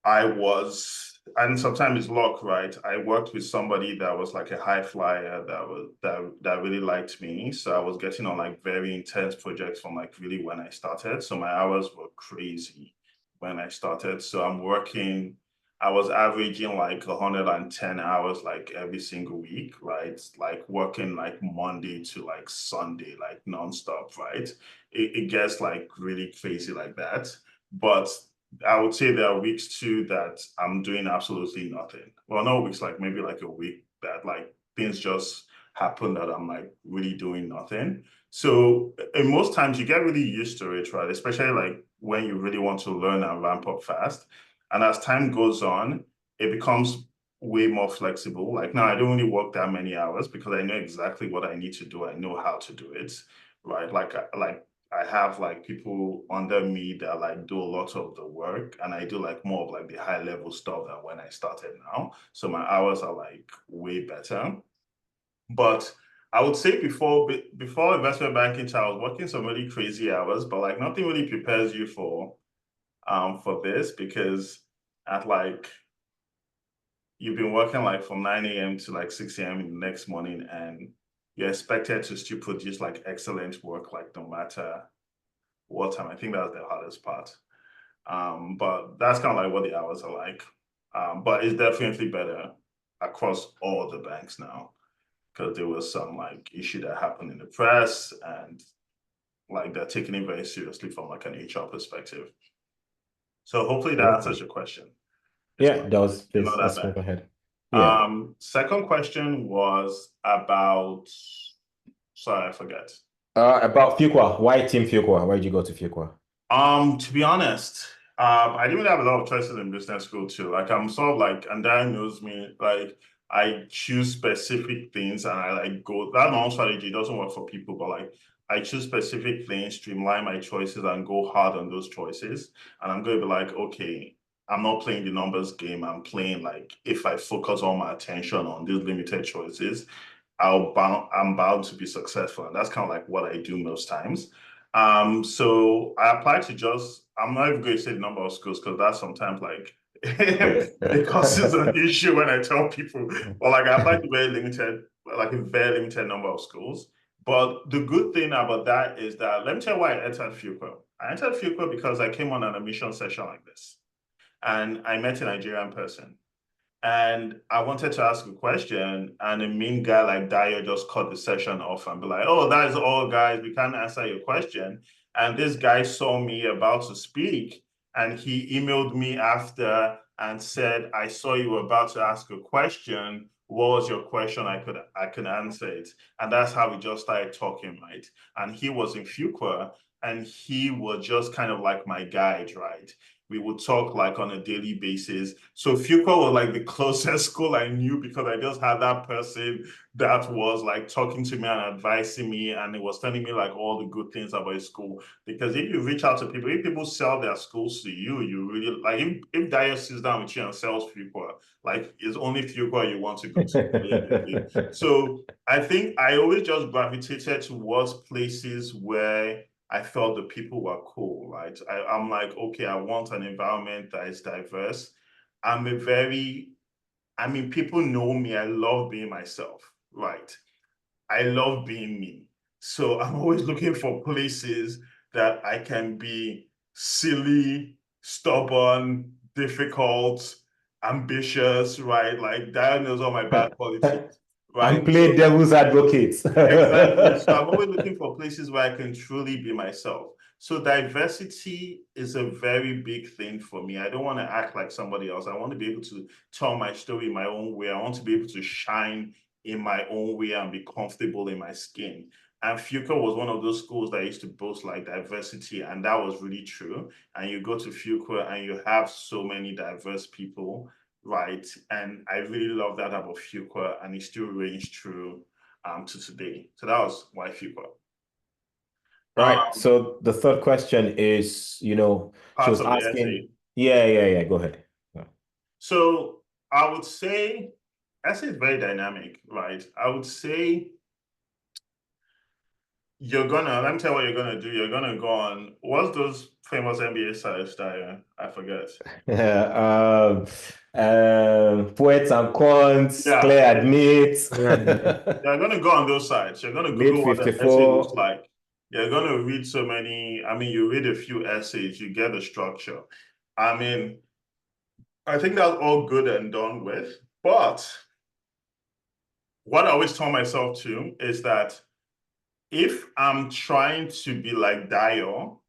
and sometimes it's luck, right? I worked with somebody that was like a high flyer that really liked me. So I was getting on like very intense projects from like really when I started. So my hours were crazy when I started. So I was averaging like 110 hours like every single week, right? Like working like Monday to like Sunday, like nonstop, right? It gets like really crazy like that. But I would say there are weeks too that I'm doing absolutely nothing. Well, no weeks, like maybe like a week that like things just happen that I'm like really doing nothing. So in most times you get really used to it, right? Especially like when you really want to learn and ramp up fast. And as time goes on, it becomes way more flexible. Like now I don't really work that many hours because I know exactly what I need to do. I know how to do it, right? Like I have like people under me that like do a lot of the work, and I do like more of like the high level stuff than when I started now. So my hours are like way better. But I would say before investment banking, I was working some really crazy hours, but like nothing really prepares you for this, because at like you've been working like from 9 a.m. to like 6 a.m. in the next morning, and you're expected to still produce like excellent work, like no matter what time. I think that's the hardest part. But that's kind of like what the hours are like. But it's definitely better across all the banks now, because there was some like issue that happened in the press, and like they're taking it very seriously from like an HR perspective. So hopefully that answers your question. Yeah, it does. Please, not that let's bad. move ahead. Yeah. Second question was about, sorry, I forget. About Fuqua. Why Team Fuqua? Why did you go to Fuqua? To be honest, I didn't really have a lot of choices in business school too. Like I'm sort of like, and Darren knows me, like I choose specific things and I like go, that normal strategy doesn't work for people, but like I choose specific things, streamline my choices and go hard on those choices. And I'm going to be like, okay, I'm not playing the numbers game. I'm playing like, if I focus all my attention on these limited choices, I'm bound to be successful. And that's kind of like what I do most times. So I applied to I'm not even going to say the number of schools because that's sometimes like it causes an issue when I tell people. But like I applied to a very limited number of schools. But the good thing about that is that, let me tell you why I entered Fuqua. I entered Fuqua because I came on an admission session like this, and I met a Nigerian person. And I wanted to ask a question, and a mean guy like Dio just cut the session off and be like, oh, that is all, guys. We can't answer your question. And this guy saw me about to speak, and he emailed me after and said, I saw you were about to ask a question. What was your question? I could answer it. And that's how we just started talking, right? And he was in Fuqua, and he was just kind of like my guide, right? We would talk like on a daily basis. So Fuqua was like the closest school I knew, because I just had that person that was like talking to me and advising me, and it was telling me like all the good things about school. Because if you reach out to people, if people sell their schools to you, you really like, if Dio sits down with you and sells Fuqua, like it's only Fuqua you want to go to. So I think I always just gravitated towards places where I felt the people were cool, right? I'm like, okay, I want an environment that is diverse. People know me. I love being myself, right? I love being me. So I'm always looking for places that I can be silly, stubborn, difficult, ambitious, right? Like Diane knows all my bad qualities, right? And play devil's advocate. Exactly. So I'm always looking for places where I can truly be myself. So diversity is a very big thing for me. I don't want to act like somebody else. I want to be able to tell my story my own way. I want to be able to shine in my own way and be comfortable in my skin. And Fuqua was one of those schools that used to boast like diversity, and that was really true. And you go to Fuqua and you have so many diverse people, right? And I really love that about Fuqua, and it still rings true to today. So that was why Fuqua. Right. So the third question is, she was asking. Yeah. Go ahead. Yeah. So I would say essay is very dynamic, right? I would say let me tell you what you're gonna do. You're gonna go on, what's those famous MBA sites that I forget? Poets and quants, Claire admits. You're gonna go on those sites. You're gonna Google what the essay looks like. You're gonna read so many. You read a few essays, you get the structure. I think that's all good and done with. But what I always tell myself too is that if I'm trying to be like Dio,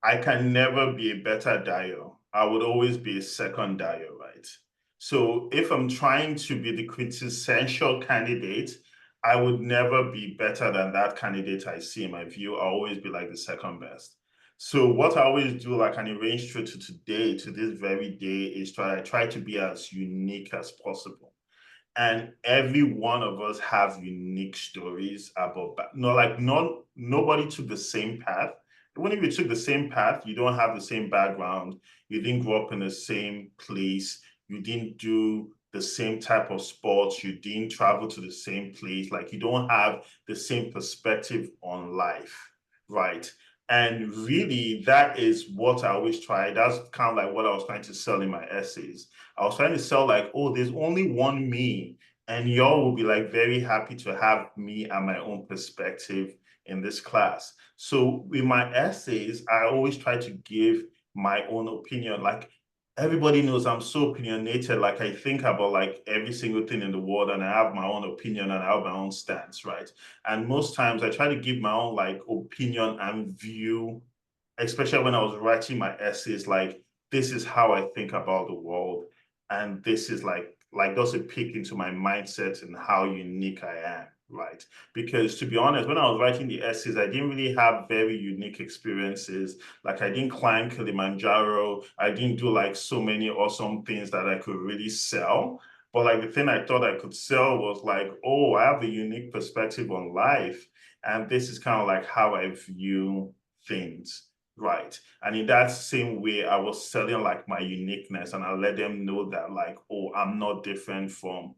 I can never be a better Dio. I would always be a second Dio, right? So if I'm trying to be the quintessential candidate, I would never be better than that candidate I see in my view. I'll always be like the second best. So what I always do, like an arrange through to today, to this very day, is try to be as unique as possible. And every one of us have unique stories about, nobody took the same path. Even if you took the same path, you don't have the same background, you didn't grow up in the same place, you didn't do the same type of sports, you didn't travel to the same place, like you don't have the same perspective on life, right? And really, that is what I always try. That's kind of like what I was trying to sell in my essays. I was trying to sell like, oh, there's only one me, and y'all will be like very happy to have me and my own perspective in this class. So in my essays, I always try to give my own opinion. Like everybody knows I'm so opinionated. Like I think about like every single thing in the world, and I have my own opinion and I have my own stance, right? And most times I try to give my own like opinion and view, especially when I was writing my essays, like this is how I think about the world. And this is like does a peek into my mindset and how unique I am, right? Because to be honest, when I was writing the essays, I didn't really have very unique experiences. Like I didn't climb Kilimanjaro. I didn't do like so many awesome things that I could really sell. But like the thing I thought I could sell was like, oh, I have a unique perspective on life. And this is kind of like how I view things. Right. And in that same way, I was selling like my uniqueness, and I let them know that like, oh, I'm not different from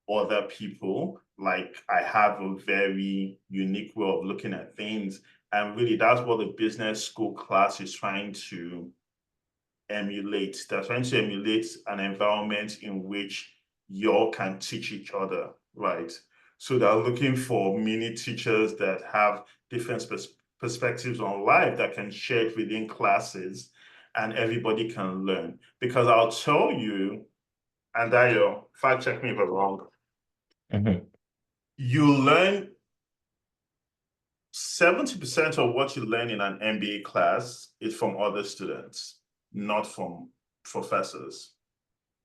other people. Like I have a very unique way of looking at things. And really that's what the business school class is trying to emulate. They're trying to emulate an environment in which you all can teach each other, right? So they're looking for mini teachers that have different perspectives on life that can share it within classes, and everybody can learn. Because I'll tell you, and Dayo, fact check me if I'm wrong, you learn 70% of what you learn in an MBA class is from other students, not from professors.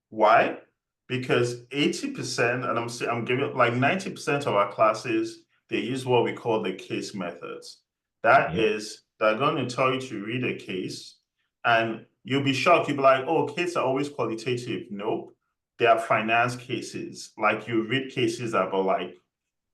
Why? Because 80%, and I'm giving like 90% of our classes, they use what we call the case methods. That is, they're going to tell you to read a case, and you'll be shocked. You'll be like, oh, cases are always qualitative. Nope. They are finance cases. Like you read cases about like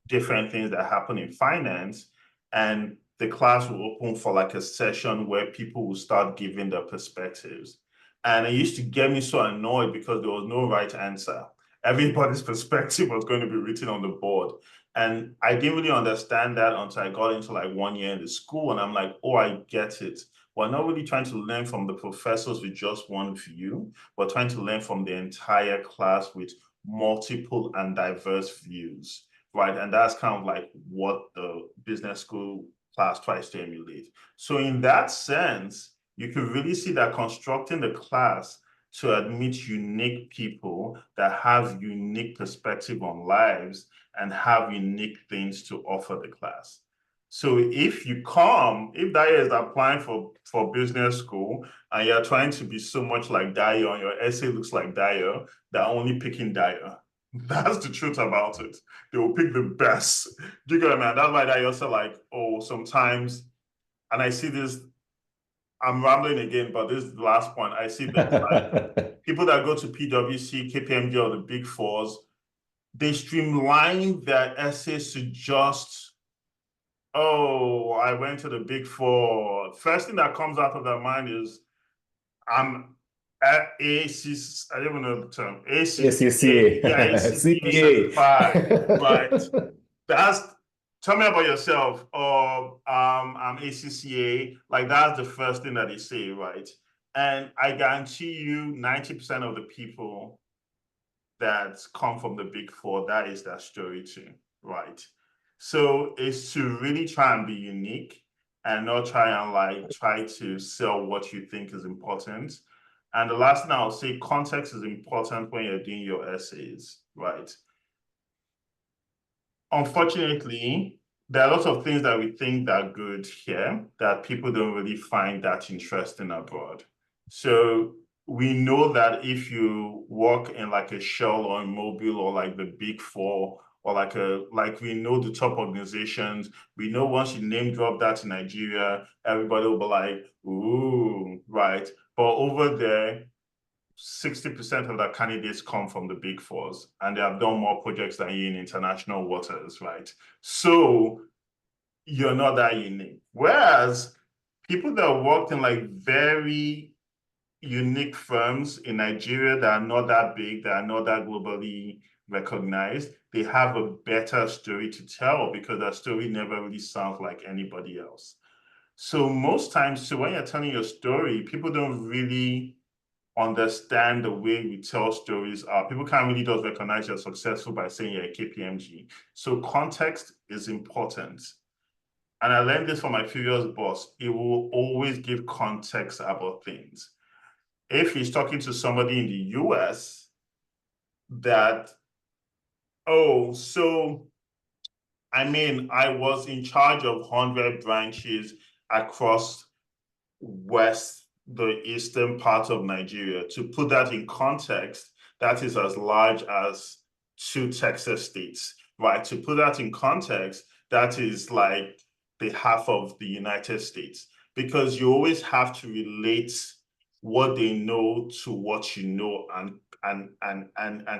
different things that happen in finance, and the class will open for like a session where people will start giving their perspectives. And it used to get me so annoyed because there was no right answer. Everybody's perspective was going to be written on the board. And I didn't really understand that until I got into like 1 year in the school, and I'm like, oh, I get it. We're not really trying to learn from the professors with just one view. We're trying to learn from the entire class with multiple and diverse views, right? And that's kind of like what the business school class tries to emulate. So in that sense, you can really see that constructing the class to admit unique people that have unique perspective on lives and have unique things to offer the class. So if Daya is applying for business school and you're trying to be so much like Daya and your essay looks like Daya, they're only picking Daya. That's the truth about it. They will pick the best. Do you get it, man? That's why Daya also like, oh, sometimes, and I see this, I'm rambling again, but this is the last point. I see that like people that go to PwC, KPMG, or the Big Fours, they streamline their essays to just, oh, I went to the Big Four. First thing that comes out of their mind is, I'm at ACC, I don't even know the term, ACCA. yeah, ACCA CPA. certified, right? Tell me about yourself, or I'm ACCA, like that's the first thing that they say, right? And I guarantee you 90% of the people that come from the Big Four, that is their story too, right? So it's to really try and be unique and not try to sell what you think is important. And the last thing I'll say, context is important when you're doing your essays, right? Unfortunately, there are lots of things that we think are good here that people don't really find that interesting abroad. So we know that if you work in like a Shell or a Mobil or like the Big Four, or like we know the top organizations, we know once you name drop that in Nigeria, everybody will be like, ooh, right? But over there, 60% of the candidates come from the Big Fours, and they have done more projects than you in international waters, right? So you're not that unique. Whereas people that worked in like very unique firms in Nigeria that are not that big, that are not that globally recognized, they have a better story to tell because their story never really sounds like anybody else. So most times, so when you're telling your story, people don't really understand the way we tell stories. People can't really just recognize you're successful by saying you're a KPMG. So context is important. And I learned this from my previous boss. It will always give context about things. If he's talking to somebody in the US that, oh, so, I mean, I was in charge of 100 branches across the eastern part of Nigeria. To put that in context, that is as large as 2 Texas states, right? To put that in context, that is like the half of the United States, because you always have to relate what they know to what you know and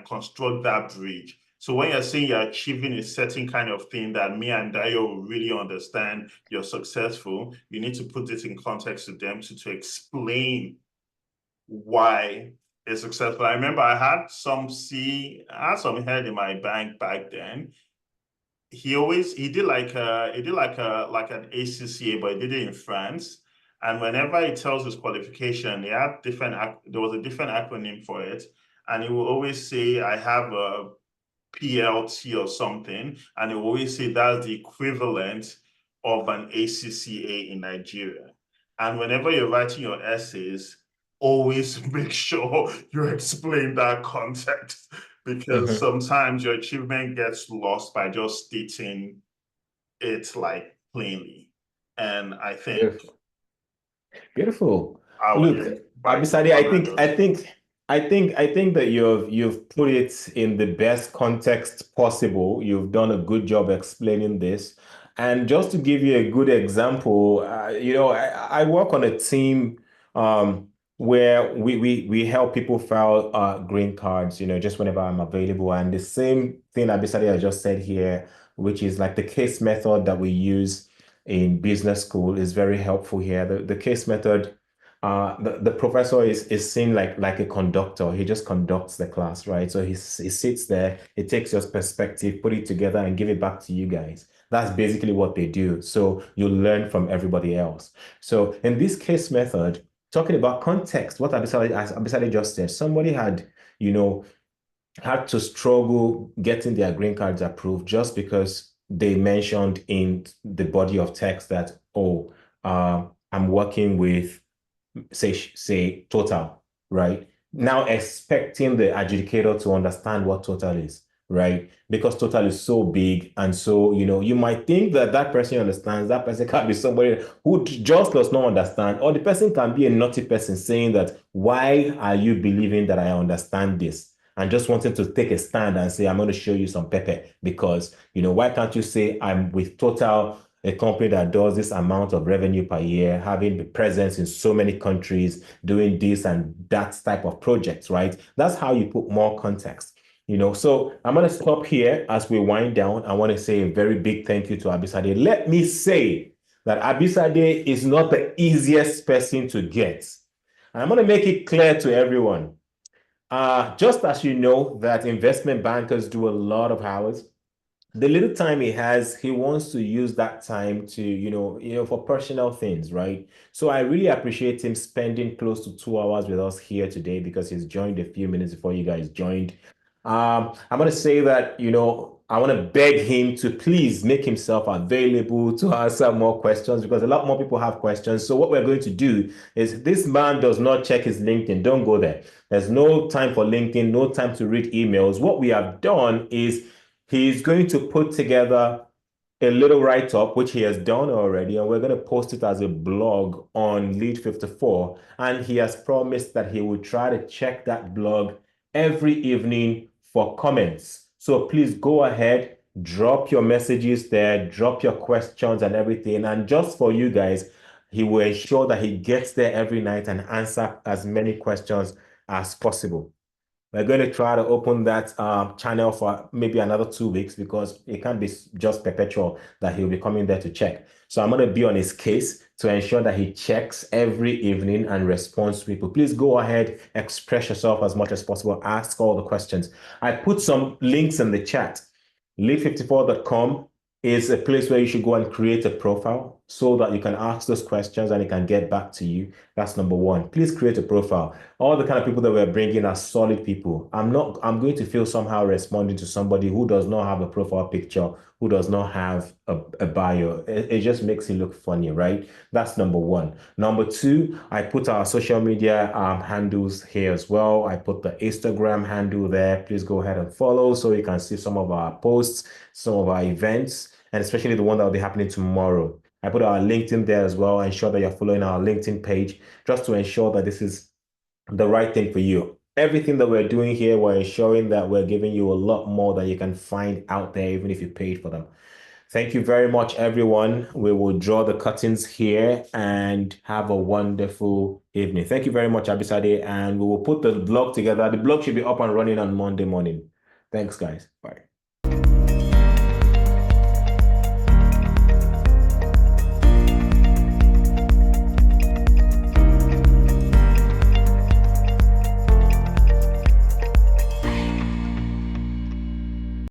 construct that bridge. So when you're saying you're achieving a certain kind of thing that me and Dayo will really understand you're successful, you need to put it in context to them to explain why it's successful. I remember I had some head in my bank back then. He did like an ACCA, but he did it in France. And whenever he tells his qualification, there was a different acronym for it. And he will always say, I have a PLT or something, and they always say that's the equivalent of an ACCA in Nigeria. And whenever you're writing your essays, always make sure you explain that context, because sometimes your achievement gets lost by just stating it like plainly. And I think Beautiful. Look, Abisade, I think that you've put it in the best context possible. You've done a good job explaining this. And just to give you a good example, I work on a team where we help people file green cards, just whenever I'm available. And the same thing Abisade has just said here, which is like the case method that we use in business school, is very helpful here. The case method, the professor is seen like a conductor. He just conducts the class, right? So he sits there, he takes your perspective, put it together, and give it back to you guys. That's basically what they do. So you learn from everybody else. So in this case method, talking about context, what Abisade just said, somebody had to struggle getting their green cards approved just because they mentioned in the body of text that, I'm working with, say Total, right? Now expecting the adjudicator to understand what Total is. right? Because total is so big. And so, you might think that that person understands, that person can be somebody who just does not understand, or the person can be a naughty person saying that, why are you believing that I understand this? And just wanting to take a stand and say, I'm going to show you some pepper because, why can't you say I'm with Total, a company that does this amount of revenue per year, having the presence in so many countries, doing this and that type of projects, right? That's how you put more context. So I'm going to stop here as we wind down. I want to say a very big thank you to Abisade. Let me say that Abisade is not the easiest person to get. And I'm going to make it clear to everyone. Just as you know that investment bankers do a lot of hours, the little time he has, he wants to use that time to, for personal things, right? So I really appreciate him spending close to 2 hours with us here today because he's joined a few minutes before you guys joined. I'm going to say that, I want to beg him to please make himself available to answer more questions because a lot more people have questions. So what we're going to do is this man does not check his LinkedIn. Don't go there. There's no time for LinkedIn, no time to read emails. What we have done is he's going to put together a little write-up, which he has done already, and we're going to post it as a blog on Lead 54. And he has promised that he will try to check that blog every evening for comments. So please go ahead, drop your messages there, drop your questions and everything. And just for you guys, he will ensure that he gets there every night and answer as many questions as possible. We're going to try to open that channel for maybe another 2 weeks because it can't be just perpetual that he'll be coming there to check. So I'm going to be on his case to ensure that he checks every evening and responds to people. Please go ahead, express yourself as much as possible, ask all the questions. I put some links in the chat. Lead54.com is a place where you should go and create a profile so that you can ask those questions and it can get back to you. That's number one. Please create a profile. All the kind of people that we're bringing are solid people. I'm going to feel somehow responding to somebody who does not have a profile picture, who does not have a bio. It just makes it look funny, right? That's number one. Number two, I put our social media handles here as well. I put the Instagram handle there. Please go ahead and follow so you can see some of our posts, some of our events, and especially the one that will be happening tomorrow. I put our LinkedIn there as well. Ensure that you're following our LinkedIn page just to ensure that this is the right thing for you. Everything that we're doing here, we're ensuring that we're giving you a lot more than you can find out there, even if you paid for them. Thank you very much, everyone. We will draw the curtains here and have a wonderful evening. Thank you very much, Abisade, and we will put the blog together. The blog should be up and running on Monday morning. Thanks, guys. Bye.